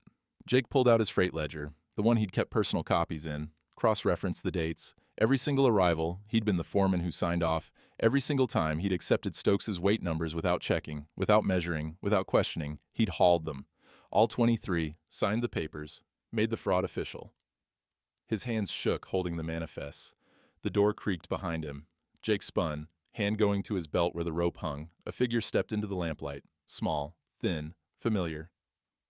Jake pulled out his freight ledger, the one he'd kept personal copies in, cross-referenced the dates, Every single arrival, he'd been the foreman who signed off. Every single time, he'd accepted Stokes's weight numbers without checking, without measuring, without questioning. He'd hauled them. All 23, signed the papers, made the fraud official. His hands shook, holding the manifests. The door creaked behind him. Jake spun, hand going to his belt where the rope hung. A figure stepped into the lamplight. Small, thin, familiar.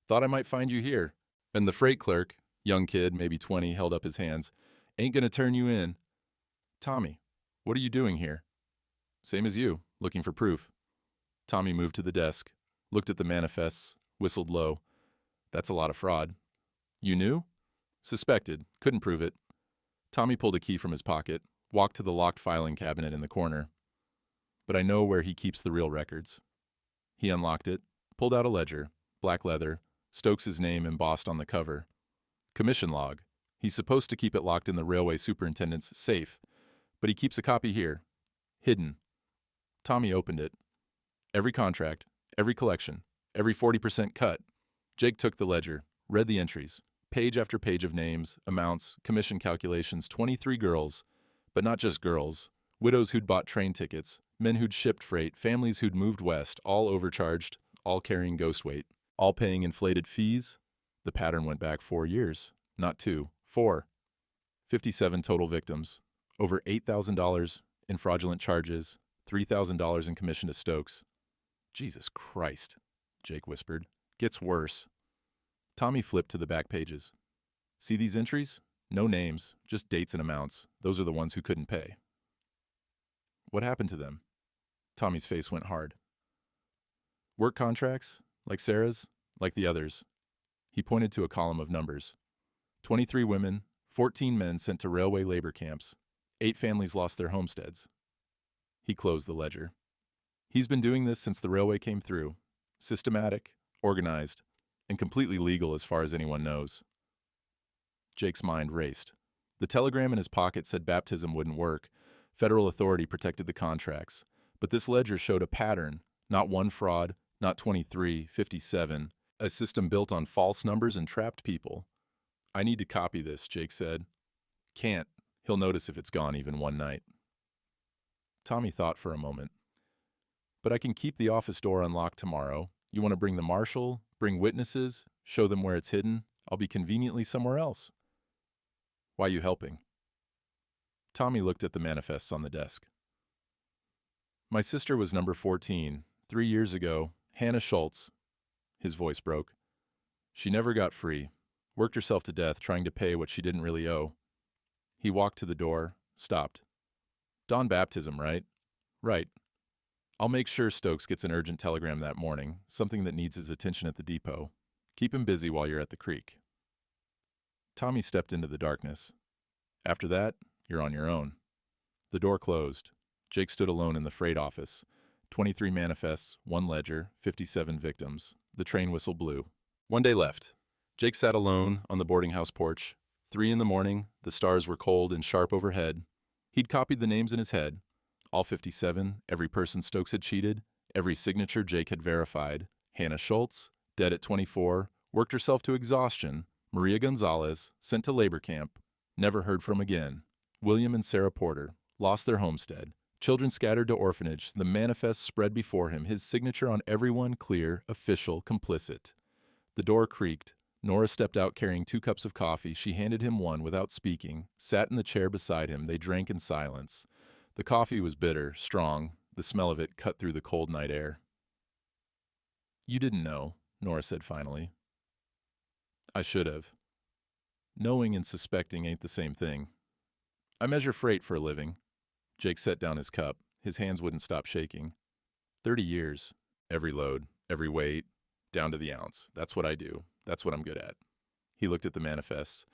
"Thought I might find you here." And the freight clerk, young kid, maybe 20, held up his hands. "Ain't gonna turn you in." "Tommy, what are you doing here?" "Same as you, looking for proof." Tommy moved to the desk, looked at the manifests, whistled low. "That's a lot of fraud." "You knew?" "Suspected, couldn't prove it." Tommy pulled a key from his pocket, walked to the locked filing cabinet in the corner. "But I know where he keeps the real records." He unlocked it, pulled out a ledger, black leather, Stokes's name embossed on the cover. Commission log. He's supposed to keep it locked in the railway superintendent's safe, but he keeps a copy here, hidden. Tommy opened it. Every contract, every collection, every 40% cut. Jake took the ledger, read the entries, page after page of names, amounts, commission calculations. 23 girls, but not just girls. Widows who'd bought train tickets, men who'd shipped freight, families who'd moved west, all overcharged, all carrying ghost weight, all paying inflated fees. The pattern went back 4 years, not 2, 4. 57 total victims, over $8,000 in fraudulent charges, $3,000 in commission to Stokes. "Jesus Christ," Jake whispered. "Gets worse." Tommy flipped to the back pages. "See these entries? No names, just dates and amounts. Those are the ones who couldn't pay." "What happened to them?" Tommy's face went hard. "Work contracts, like Sarah's, like the others." He pointed to a column of numbers. 23 women, 14 men sent to railway labor camps. 8 families lost their homesteads. He closed the ledger. "He's been doing this since the railway came through. Systematic, organized, and completely legal as far as anyone knows." Jake's mind raced. The telegram in his pocket said baptism wouldn't work. Federal authority protected the contracts. But this ledger showed a pattern, not one fraud, not 23, 57, a system built on false numbers and trapped people. "I need to copy this," Jake said. "Can't. He'll notice if it's gone even one night." Tommy thought for a moment. "But I can keep the office door unlocked tomorrow. You want to bring the marshal, bring witnesses, show them where it's hidden? I'll be conveniently somewhere else." "Why you helping?" Tommy looked at the manifests on the desk. "My sister was number 14, 3 years ago, Hannah Schultz." His voice broke. "She never got free, worked herself to death trying to pay what she didn't really owe." He walked to the door, stopped. "Dawn baptism, right?" "Right. I'll make sure Stokes gets an urgent telegram that morning, something that needs his attention at the depot. Keep him busy while you're at the creek." Tommy stepped into the darkness. "After that, you're on your own." The door closed. Jake stood alone in the freight office. 23 manifests, 1 ledger, 57 victims. The train whistle blew. One day left. Jake sat alone on the boarding house porch. 3 in the morning, the stars were cold and sharp overhead. He'd copied the names in his head. All 57, every person Stokes had cheated, every signature Jake had verified. Hannah Schultz, dead at 24, worked herself to exhaustion. Maria Gonzalez, sent to labor camp, never heard from again. William and Sarah Porter, lost their homestead. Children scattered to orphanage, the manifest spread before him, his signature on everyone clear, official, complicit. The door creaked. Nora stepped out carrying 2 cups of coffee. She handed him one without speaking, sat in the chair beside him. They drank in silence. The coffee was bitter, strong. The smell of it cut through the cold night air. "You didn't know," Nora said finally. "I should have. Knowing and suspecting ain't the same thing. I measure freight for a living." Jake set down his cup. His hands wouldn't stop shaking. 30 years. Every load, every weight, down to the ounce. That's what I do. That's what I'm good at. He looked at the manifests.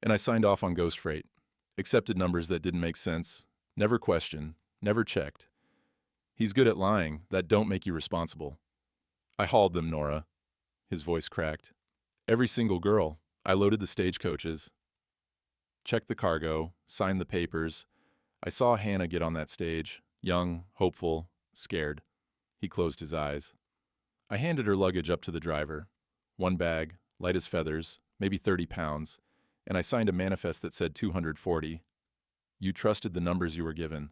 "And I signed off on ghost freight. Accepted numbers that didn't make sense. Never questioned. Never checked. He's good at lying. That don't make you responsible. I hauled them, Nora." His voice cracked. "Every single girl. I loaded the stagecoaches. Checked the cargo. Signed the papers. I saw Hannah get on that stage. Young, hopeful, scared." He closed his eyes. "I handed her luggage up to the driver. 1 bag, light as feathers, maybe 30 pounds, and I signed a manifest that said 240. You trusted the numbers you were given.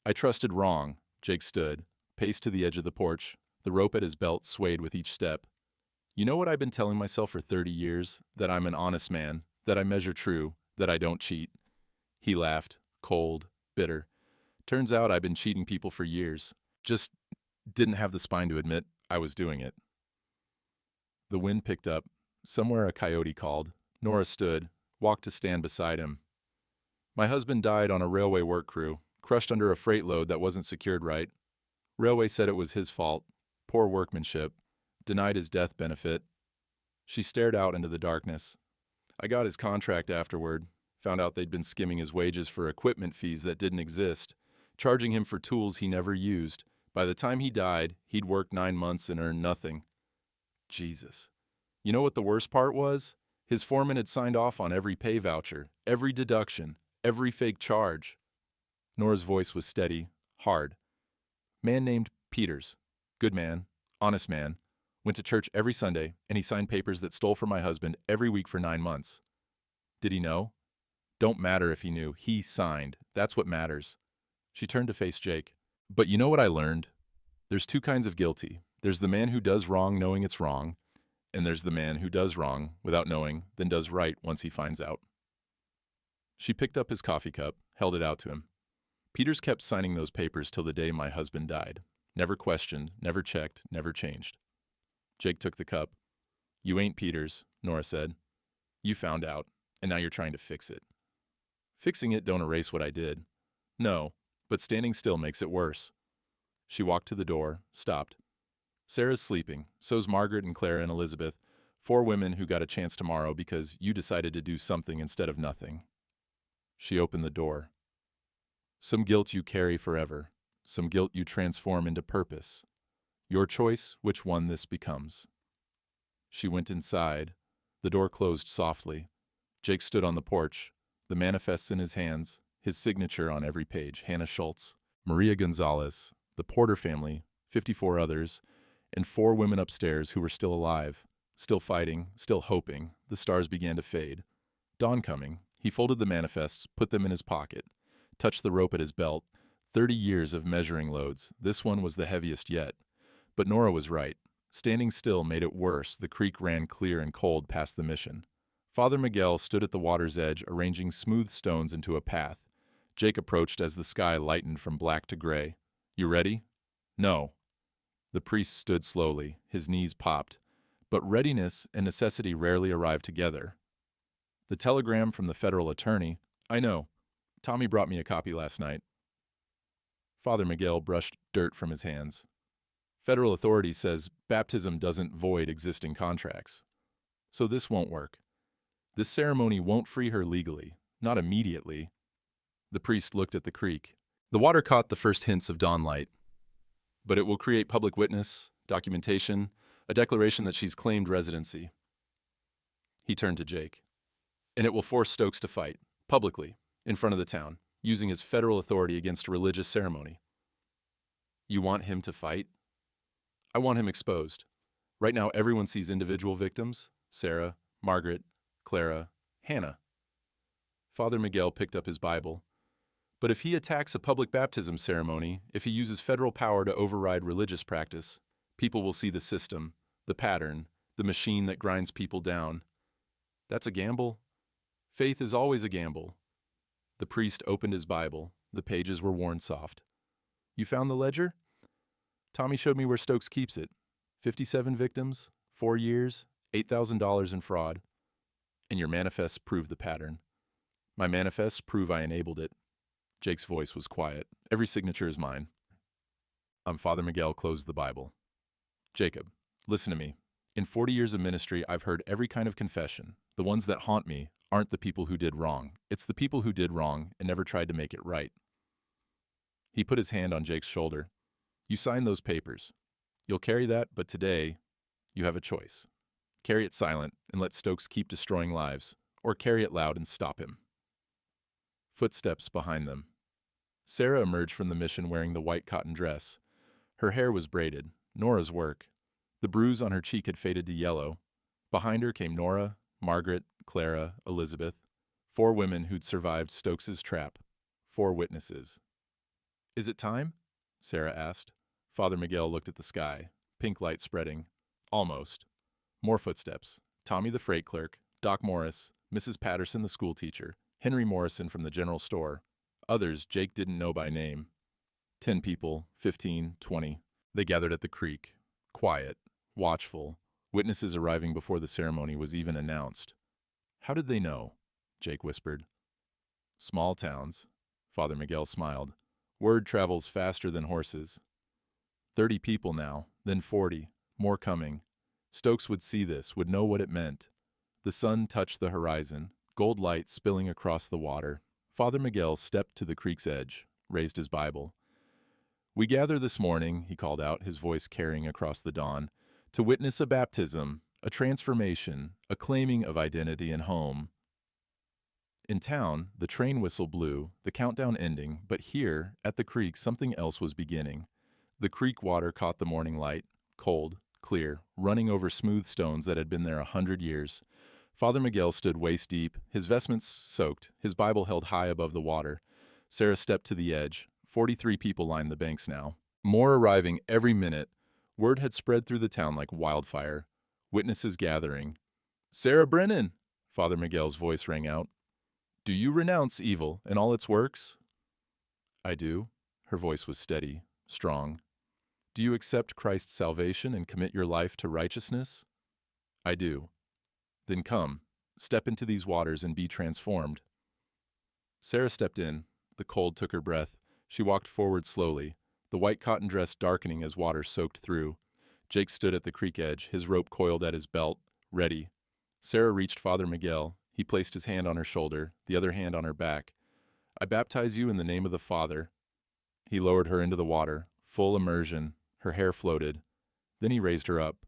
I trusted wrong. Jake stood, paced to the edge of the porch. The rope at his belt swayed with each step. You know what I've been telling myself for 30 years? That I'm an honest man, that I measure true, that I don't cheat. He laughed, cold, bitter. Turns out I've been cheating people for years. Just didn't have the spine to admit I was doing it. The wind picked up. Somewhere a coyote called. Nora stood, walked to stand beside him. My husband died on a railway work crew, crushed under a freight load that wasn't secured right. Railway said it was his fault. Poor workmanship. Denied his death benefit. She stared out into the darkness. I got his contract afterward. Found out they'd been skimming his wages for equipment fees that didn't exist, charging him for tools he never used. By the time he died, he'd worked 9 months and earned nothing. Jesus. You know what the worst part was? His foreman had signed off on every pay voucher, every deduction, every fake charge. Nora's voice was steady, hard. Man named Peters. Good man, honest man. Went to church every Sunday, and he signed papers that stole from my husband every week for 9 months. Did he know? Don't matter if he knew. He signed. That's what matters. She turned to face Jake. But you know what I learned? There's 2 kinds of guilty. There's the man who does wrong knowing it's wrong, and there's the man who does wrong without knowing, then does right once he finds out. She picked up his coffee cup, held it out to him. Peters kept signing those papers till the day my husband died. Never questioned, never checked, never changed. Jake took the cup. You ain't Peters, Nora said. You found out, and now you're trying to fix it. Fixing it don't erase what I did. No, but standing still makes it worse. She walked to the door, stopped. Sarah's sleeping, so's Margaret and Clara and Elizabeth, 4 women who got a chance tomorrow because you decided to do something instead of nothing. She opened the door. Some guilt you carry forever, some guilt you transform into purpose. Your choice which one this becomes. She went inside. The door closed softly. Jake stood on the porch, the manifests in his hands, his signature on every page. Hannah Schultz, Maria Gonzalez, the Porter family, 54 others, and 4 women upstairs who were still alive, still fighting, still hoping. The stars began to fade. Dawn coming, he folded the manifests, put them in his pocket, touched the rope at his belt. 30 years of measuring loads. This one was the heaviest yet. But Nora was right. Standing still made it worse. The creek ran clear and cold past the mission. Father Miguel stood at the water's edge, arranging smooth stones into a path. Jake approached as the sky lightened from black to gray. You ready? No. The priest stood slowly. His knees popped. But readiness and necessity rarely arrive together. The telegram from the federal attorney. I know. Tommy brought me a copy last night. Father Miguel brushed dirt from his hands. Federal authority says baptism doesn't void existing contracts. So this won't work. This ceremony won't free her legally, not immediately. The priest looked at the creek. The water caught the first hints of dawn light. But it will create public witness, documentation, a declaration that she's claimed residency. He turned to Jake. And it will force Stokes to fight, publicly, in front of the town, using his federal authority against a religious ceremony. You want him to fight? I want him exposed. Right now, everyone sees individual victims: Sarah, Margaret, Clara, Hannah. Father Miguel picked up his Bible. But if he attacks a public baptism ceremony, if he uses federal power to override religious practice, people will see the system, the pattern, the machine that grinds people down. That's a gamble. Faith is always a gamble. The priest opened his Bible. The pages were worn soft. You found the ledger? Tommy showed me where Stokes keeps it. 57 victims, 4 years, $8,000 in fraud. And your manifests prove the pattern. My manifests prove I enabled it. Jake's voice was quiet. Every signature is mine. Father Miguel closed the Bible. Jacob, listen to me. In 40 years of ministry, I've heard every kind of confession. The ones that haunt me aren't the people who did wrong. It's the people who did wrong and never tried to make it right. He put his hand on Jake's shoulder. You signed those papers. You'll carry that, but today, you have a choice. Carry it silent and let Stokes keep destroying lives, or carry it loud and stop him. Footsteps behind them. Sarah emerged from the mission wearing the white cotton dress. Her hair was braided, Nora's work. The bruise on her cheek had faded to yellow. Behind her came Nora, Margaret, Clara, Elizabeth, 4 women who'd survived Stokes's trap. 4 witnesses. "Is it time?" Sarah asked. Father Miguel looked at the sky, pink light spreading. Almost. More footsteps. Tommy the freight clerk, Doc Morris, Mrs. Patterson the schoolteacher, Henry Morrison from the general store. Others Jake didn't know by name. 10 people, 15, 20. They gathered at the creek. Quiet, watchful, witnesses arriving before the ceremony was even announced. "How did they know?" Jake whispered. "Small towns." Father Miguel smiled. "Word travels faster than horses. 30 people now, then 40, more coming. Stokes would see this, would know what it meant. The sun touched the horizon, gold light spilling across the water. Father Miguel stepped to the creek's edge, raised his Bible. "We gather this morning," he called out, his voice carrying across the dawn, "to witness a baptism, a transformation, a claiming of identity and home." In town, the train whistle blew, the countdown ending, but here, at the creek, something else was beginning. The creek water caught the morning light, cold, clear, running over smooth stones that had been there 100 years. Father Miguel stood waist-deep, his vestments soaked, his Bible held high above the water. Sarah stepped to the edge. 43 people lined the banks now. More arriving every minute. Word had spread through the town like wildfire. Witnesses gathering. "Sarah Brennan!" Father Miguel's voice rang out. "Do you renounce evil and all its works?" "I do." Her voice was steady, strong. "Do you accept Christ's salvation and commit your life to righteousness?" "I do." "Then come, step into these waters and be transformed." Sarah stepped in. The cold took her breath. She walked forward slowly, the white cotton dress darkening as water soaked through. Jake stood at the creek edge, his rope coiled at his belt, ready. Sarah reached Father Miguel. He placed his hand on her shoulder, the other hand on her back. "I baptize you in the name of the Father." He lowered her into the water, full immersion. Her hair floated. Then he raised her up.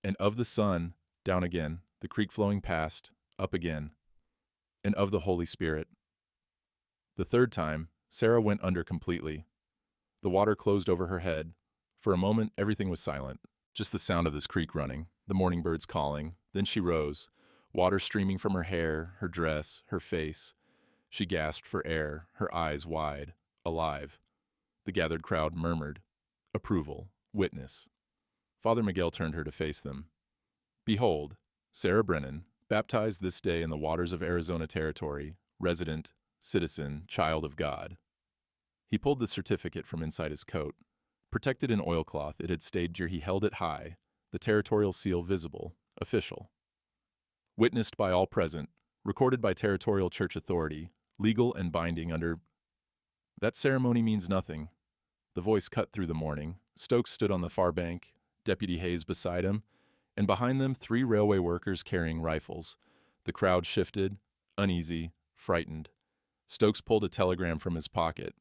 "And of the Son," down again, the creek flowing past, up again. "And of the Holy Spirit." The third time, Sarah went under completely. The water closed over her head. For a moment, everything was silent. Just the sound of this creek running, the morning birds calling. Then she rose, water streaming from her hair, her dress, her face. She gasped for air, her eyes wide, alive. The gathered crowd murmured. Approval, witness. Father Miguel turned her to face them. "Behold, Sarah Brennan, baptized this day in the waters of Arizona Territory, resident, citizen, child of God." He pulled the certificate from inside his coat. Protected in oilcloth, it had stayed he held it high, the territorial seal visible, official. "Witnessed by all present, recorded by territorial church authority, legal and binding under—" "That ceremony means nothing." The voice cut through the morning. Stokes stood on the far bank, Deputy Hayes beside him, and behind them 3 railway workers carrying rifles. The crowd shifted, uneasy, frightened. Stokes pulled a telegram from his pocket.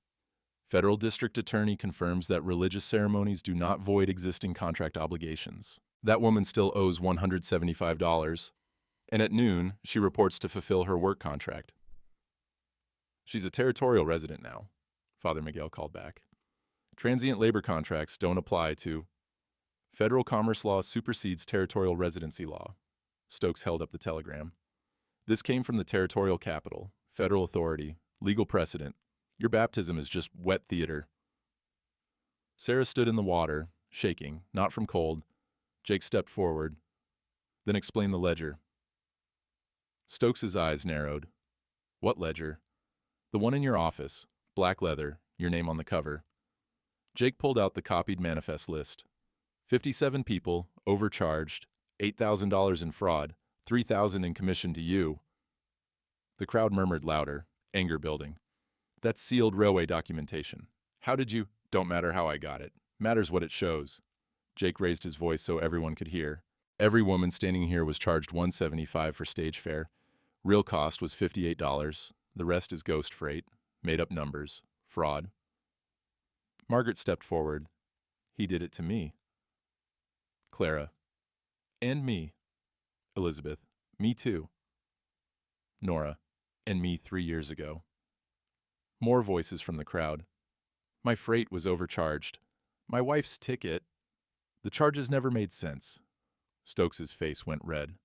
"Federal District Attorney confirms that religious ceremonies do not void existing contract obligations. That woman still owes $175, and at noon, she reports to fulfill her work contract." "She's a territorial resident now," Father Miguel called back. "Transient labor contracts don't apply to—" "Federal commerce law supersedes territorial residency law." Stokes held up the telegram. "This came from the territorial capital, federal authority, legal precedent. Your baptism is just wet theater." Sarah stood in the water, shaking, not from cold. Jake stepped forward, then explained the ledger. Stokes's eyes narrowed. "What ledger?" "The one in your office, black leather, your name on the cover." Jake pulled out the copied manifest list. 57 people, overcharged, $8,000 in fraud, $3,000 in commission to you. The crowd murmured louder, anger building. "That's sealed railway documentation. How did you—" "Don't matter how I got it. Matters what it shows." Jake raised his voice so everyone could hear. "Every woman standing here was charged $175 for stage fare. Real cost was $58. The rest is ghost freight, made-up numbers, fraud." Margaret stepped forward. "He did it to me." Clara. "And me." Elizabeth. "Me too." Nora. "And me 3 years ago." More voices from the crowd. "My freight was overcharged. My wife's ticket." "The charges never made sense." Stokes's face went red.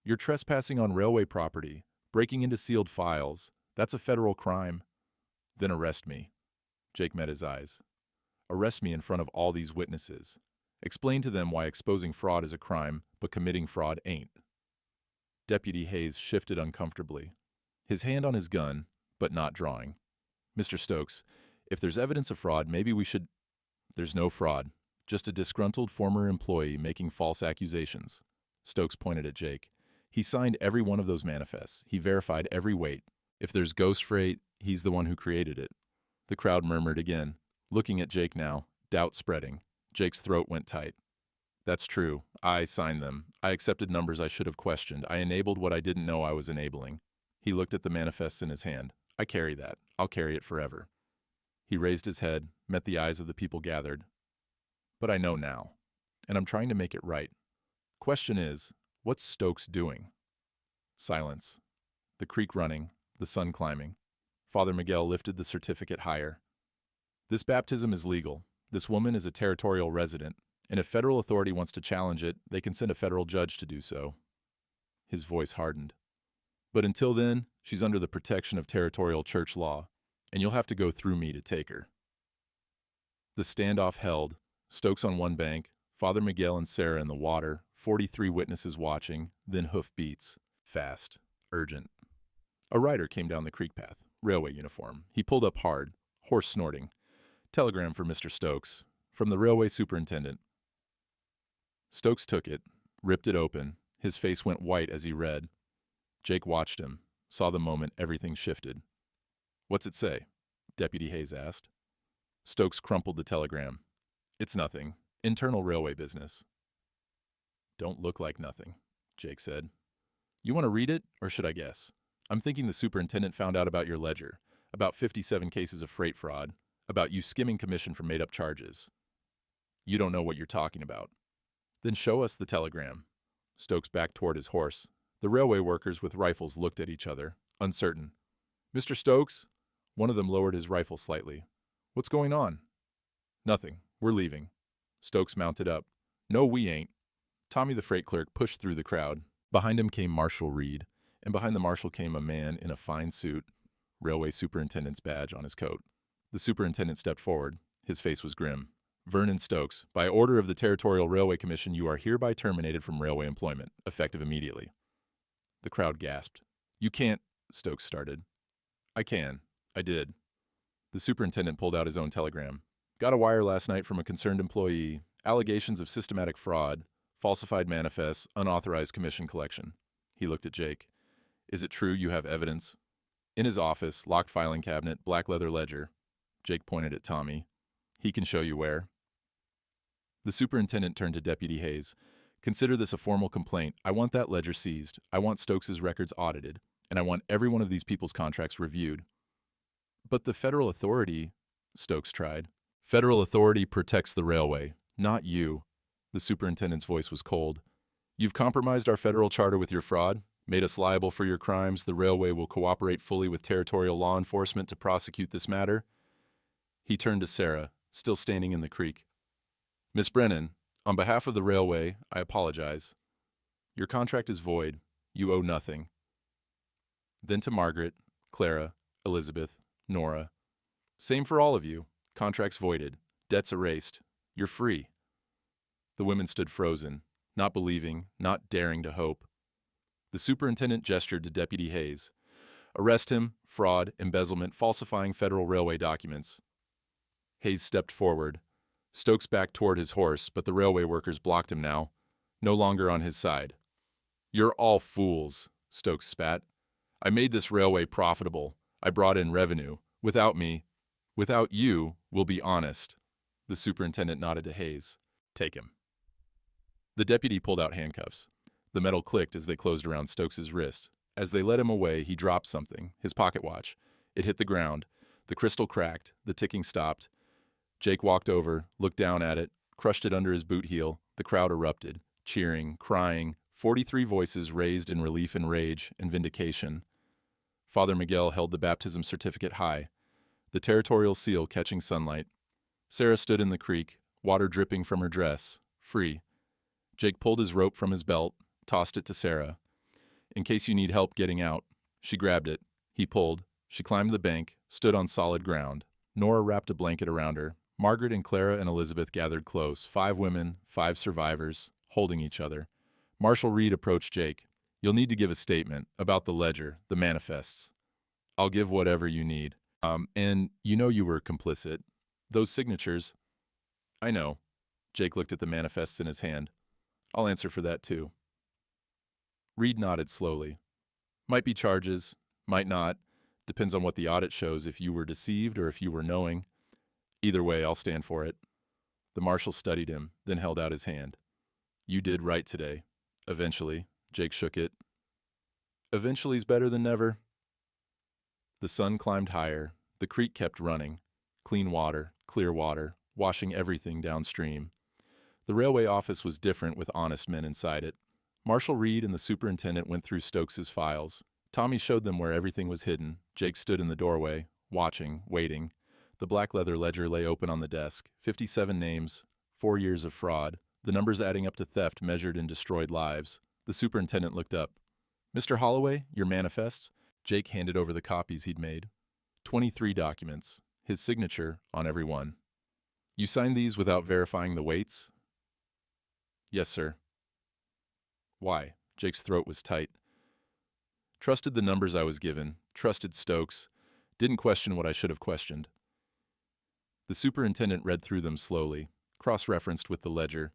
"You're trespassing on railway property, breaking into sealed files. That's a federal crime." Then arrest me. Jake met his eyes. Arrest me in front of all these witnesses. Explain to them why exposing fraud is a crime, but committing fraud ain't. Deputy Hayes shifted uncomfortably, his hand on his gun, but not drawing. Mr. Stokes, if there's evidence of fraud, maybe we should— There's no fraud, just a disgruntled former employee making false accusations. Stokes pointed at Jake. He signed every one of those manifests. He verified every weight. If there's ghost freight, he's the one who created it. The crowd murmured again, looking at Jake now, doubt spreading. Jake's throat went tight. That's true. I signed them. I accepted numbers I should have questioned. I enabled what I didn't know I was enabling. He looked at the manifests in his hand. I carry that. I'll carry it forever. He raised his head, met the eyes of the people gathered. But I know now, and I'm trying to make it right. Question is, what's Stokes doing? Silence. The creek running, the sun climbing. Father Miguel lifted the certificate higher. This baptism is legal. This woman is a territorial resident, and if federal authority wants to challenge it, they can send a federal judge to do so. His voice hardened. But until then, she's under the protection of territorial church law, and you'll have to go through me to take her. The standoff held, Stokes on one bank, Father Miguel and Sarah in the water, 43 witnesses watching, then hoof beats. Fast. Urgent. A rider came down the creek path, railway uniform. He pulled up hard, horse snorting. Telegram for Mr. Stokes, from the railway superintendent. Stokes took it, ripped it open. His face went white as he read. Jake watched him, saw the moment everything shifted. What's it say? Deputy Hayes asked. Stokes crumpled the telegram. It's nothing. Internal railway business. Don't look like nothing, Jake said. You want to read it, or should I guess? I'm thinking the superintendent found out about your ledger, about 57 cases of freight fraud, about you skimming commission for made-up charges. You don't know what you're talking about. Then show us the telegram. Stokes backed toward his horse. The railway workers with rifles looked at each other, uncertain. Mr. Stokes? One of them lowered his rifle slightly. What's going on? Nothing. We're leaving. Stokes mounted up. No, we ain't. Tommy the freight clerk pushed through the crowd. Behind him came Marshal Reed, and behind the marshal came a man in a fine suit, railway superintendent's badge on his coat. The superintendent stepped forward. His face was grim. Vernon Stokes, by order of the Territorial Railway Commission, you are hereby terminated from railway employment, effective immediately. The crowd gasped. You can't, Stokes started. I can. I did. The superintendent pulled out his own telegram. Got a wire last night from a concerned employee. Allegations of systematic fraud, falsified manifests, unauthorized commission collection. He looked at Jake. Is it true you have evidence? In his office, locked filing cabinet, black leather ledger. Jake pointed at Tommy. He can show you where. The superintendent turned to Deputy Hayes. Consider this a formal complaint. I want that ledger seized. I want Stokes's records audited. And I want every one of these people's contracts reviewed. But the federal authority, Stokes tried. Federal authority protects the railway, not you. The superintendent's voice was cold. You've compromised our federal charter with your fraud, made us liable for your crimes. The railway will cooperate fully with territorial law enforcement to prosecute this matter. He turned to Sarah, still standing in the creek. Miss Brennan, on behalf of the railway, I apologize. Your contract is void. You owe nothing. Then to Margaret, Clara, Elizabeth, Nora. Same for all of you. Contracts voided. Debts erased. You're free. The women stood frozen, not believing, not daring to hope. The superintendent gestured to Deputy Hayes. Arrest him, fraud, embezzlement, falsifying federal railway documents. Hayes stepped forward. Stokes backed toward his horse, but the railway workers blocked him now, no longer on his side. You're all fools, Stokes spat. I made this railway profitable. I brought in revenue. Without me, without you, we'll be honest. The superintendent nodded to Hayes. Take him. The deputy pulled out handcuffs. The metal clicked as they closed around Stokes's wrist. As they led him away, he dropped something, his pocket watch. It hit the ground. The crystal cracked. The ticking stopped. Jake walked over, looked down at it, crushed it under his boot heel. The crowd erupted, cheering, crying, 43 voices raised in relief and rage and vindication. Father Miguel held the baptism certificate high, the territorial seal catching sunlight. Sarah stood in the creek, water dripping from her dress, free. Jake pulled his rope from his belt, tossed it to Sarah. In case you need help getting out. She grabbed it. He pulled. She climbed the bank, stood on solid ground. Nora wrapped a blanket around her. Margaret and Clara and Elizabeth gathered close, 5 women, 5 survivors, holding each other. Marshal Reed approached Jake. You'll need to give a statement about the ledger, the manifests. I'll give whatever you need. And you know you were complicit. Those signatures. I know. Jake looked at the manifests in his hand. I'll answer for that too. Reed nodded slowly. Might be charges, might not. Depends on what the audit shows, if you were deceived or if you were knowing. Either way, I'll stand for it. The marshal studied him, then held out his hand. You did right today. Eventually. Jake shook it. Eventually's better than never. The sun climbed higher. The creek kept running. Clean water, clear water, washing everything downstream. The railway office was different with honest men inside it. Marshal Reed and the superintendent went through Stokes's files. Tommy showed them where everything was hidden. Jake stood in the doorway, watching, waiting. The black leather ledger lay open on the desk. 57 names, 4 years of fraud, the numbers adding up to theft measured in destroyed lives. The superintendent looked up. Mr. Holloway, your manifests? Jake handed over the copies he'd made. 23 documents, his signature on every one. You signed these without verifying the weights? Yes, sir. Why? Jake's throat was tight. Trusted the numbers I was given, trusted Stokes, didn't question what I should have questioned. The superintendent read through them slowly, cross-referenced with the ledger.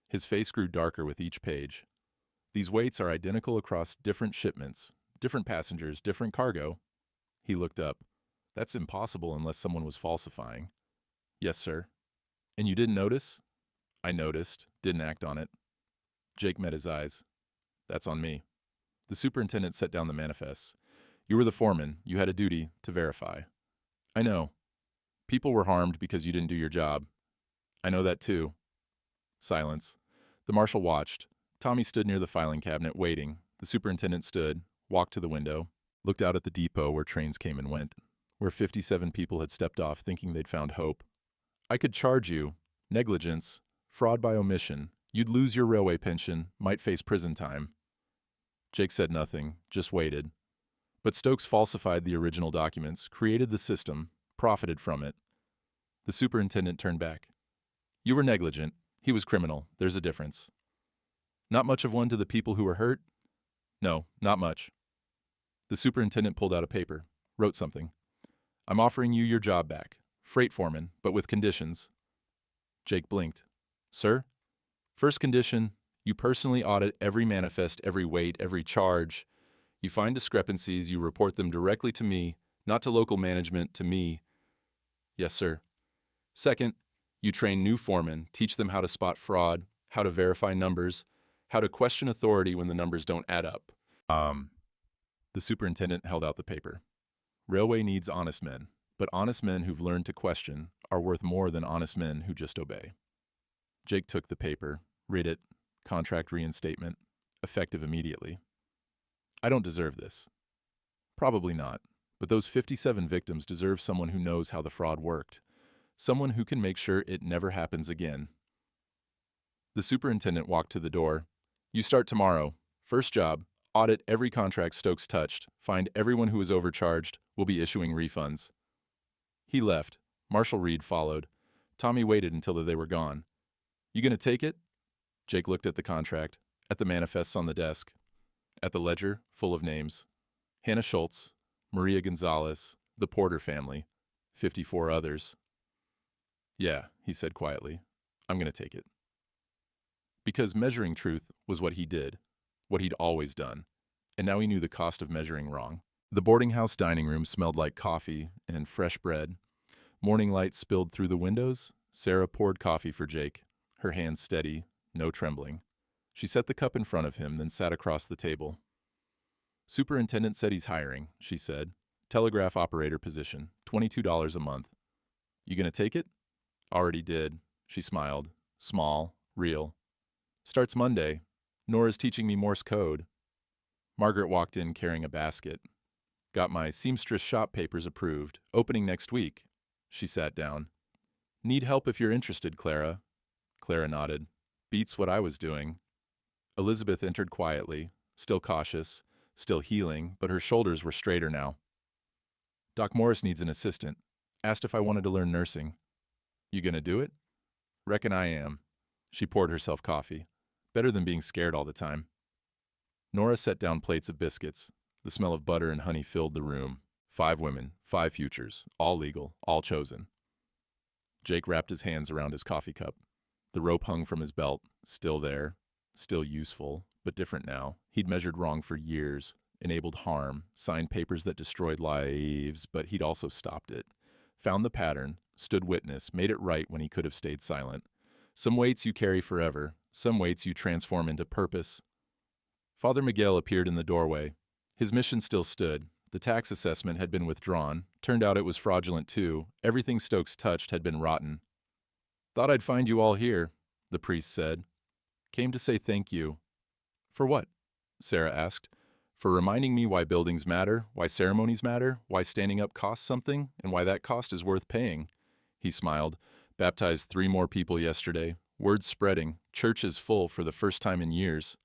His face grew darker with each page. These weights are identical across different shipments, different passengers, different cargo. He looked up. That's impossible unless someone was falsifying. Yes, sir. And you didn't notice? I noticed, didn't act on it. Jake met his eyes. That's on me. The superintendent set down the manifests. You were the foreman. You had a duty to verify. I know. People were harmed because you didn't do your job. I know that too. Silence. The marshal watched. Tommy stood near the filing cabinet, waiting. The superintendent stood, walked to the window, looked out at the depot where trains came and went, where 57 people had stepped off thinking they'd found hope. I could charge you. Negligence. Fraud by omission. You'd lose your railway pension, might face prison time. Jake said nothing, just waited. But Stokes falsified the original documents, created the system, profited from it. The superintendent turned back. You were negligent. He was criminal. There's a difference. Not much of one to the people who were hurt? No, not much. The superintendent pulled out a paper, wrote something. I'm offering you your job back. Freight foreman, but with conditions. Jake blinked. Sir? First condition, you personally audit every manifest, every weight, every charge. You find discrepancies, you report them directly to me, not to local management, to me. Yes, sir. Second, you train new foremen, teach them how to spot fraud, how to verify numbers, how to question authority when the numbers don't add up. The superintendent held out the paper. Railway needs honest men, but honest men who've learned to question are worth more than honest men who just obey. Jake took the paper, read it, contract reinstatement, effective immediately. I don't deserve this. Probably not, but those 57 victims deserve someone who knows how the fraud worked, someone who can make sure it never happens again. The superintendent walked to the door. You start tomorrow. First job, audit every contract Stokes touched, find everyone who was overcharged, we'll be issuing refunds. He left. Marshal Reed followed. Tommy waited until they were gone. You gonna take it? Jake looked at the contract, at the manifests on the desk, at the ledger full of names. Hannah Schultz, Maria Gonzalez, the Porter family, 54 others. Yeah, he said quietly, I'm gonna take it. Because measuring truth was what he did, what he'd always done, and now he knew the cost of measuring wrong. The boarding house dining room smelled like coffee and fresh bread. Morning light spilled through the windows. Sarah poured coffee for Jake, her hands steady, no trembling. She set the cup in front of him, then sat across the table. Superintendent said he's hiring, she said. Telegraph operator position, $22 a month. You gonna take it? Already did, she smiled. Small, real. Starts Monday. Nora's teaching me Morse code. Margaret walked in carrying a basket. Got my seamstress shop papers approved. Opening next week. She sat down. Need help if you're interested, Clara. Clara nodded. Beats what I was doing. Elizabeth entered quietly, still cautious, still healing, but her shoulders were straighter now. Doc Morris needs an assistant. Asked if I wanted to learn nursing. You gonna do it? Reckon I am. She poured herself coffee. Better than being scared all the time. Nora set down plates of biscuits. The smell of butter and honey filled the room. 5 women, 5 futures, all legal, all chosen. Jake wrapped his hands around his coffee cup. The rope hung from his belt, still there, still useful, but different now. He'd measured wrong for years, enabled harm, signed papers that destroyed lives, but he'd also stopped it. Found the pattern, stood witness, made it right when he could have stayed silent. Some weights you carry forever, some weights you transform into purpose. Father Miguel appeared in the doorway. His mission still stood. The tax assessment had been withdrawn. Turned out it was fraudulent too. Everything Stokes touched had been rotten. Thought I'd find you all here, the priest said. Came to say thank you. For what? Sarah asked. For reminding me why buildings matter, why ceremonies matter, why standing up costs something, and why that cost is worth paying. He smiled. Baptized 3 more people yesterday. Word spreading. Church is full for the first time in years.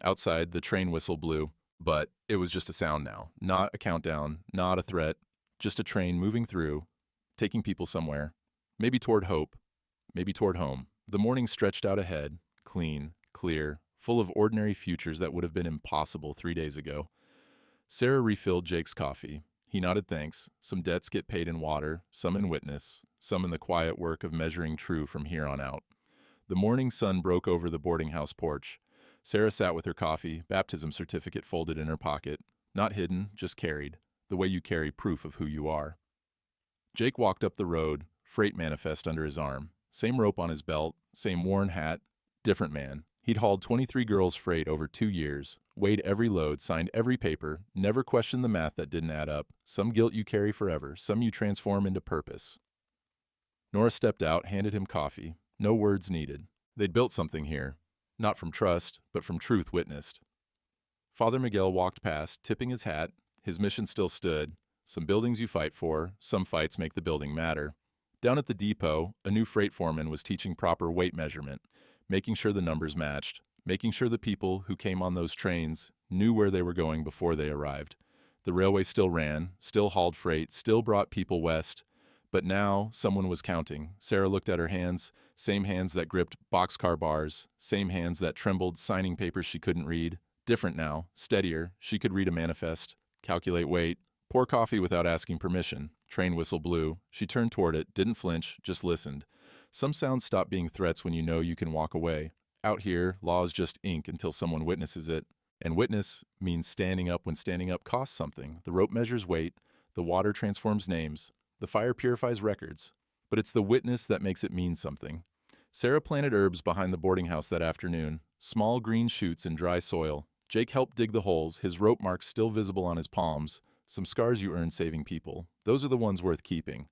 Outside, the train whistle blew. But it was just a sound now. Not a countdown, not a threat. Just a train moving through, taking people somewhere. Maybe toward hope. Maybe toward home. The morning stretched out ahead, clean, clear, full of ordinary futures that would have been impossible 3 days ago. Sarah refilled Jake's coffee. He nodded thanks. Some debts get paid in water, some in witness, some in the quiet work of measuring true from here on out. The morning sun broke over the boarding house porch. Sarah sat with her coffee, baptism certificate folded in her pocket. Not hidden, just carried, the way you carry proof of who you are. Jake walked up the road, freight manifest under his arm. Same rope on his belt, same worn hat. Different man. He'd hauled 23 girls' freight over 2 years, weighed every load, signed every paper, never questioned the math that didn't add up. Some guilt you carry forever, some you transform into purpose. Nora stepped out, handed him coffee. No words needed. They'd built something here. Not from trust, but from truth witnessed. Father Miguel walked past, tipping his hat. His mission still stood. Some buildings you fight for, some fights make the building matter. Down at the depot, a new freight foreman was teaching proper weight measurement, making sure the numbers matched, making sure the people who came on those trains knew where they were going before they arrived. The railway still ran, still hauled freight, still brought people west. But now someone was counting. Sarah looked at her hands, same hands that gripped boxcar bars, same hands that trembled signing papers she couldn't read. Different now, steadier. She could read a manifest, calculate weight, pour coffee without asking permission. Train whistle blew. She turned toward it, didn't flinch, just listened. Some sounds stop being threats when you know you can walk away. Out here, law is just ink until someone witnesses it. And witness means standing up when standing up costs something. The rope measures weight, the water transforms names. The fire purifies records, but it's the witness that makes it mean something. Sarah planted herbs behind the boarding house that afternoon, small green shoots in dry soil. Jake helped dig the holes, his rope marks still visible on his palms. Some scars you earn saving people. Those are the ones worth keeping.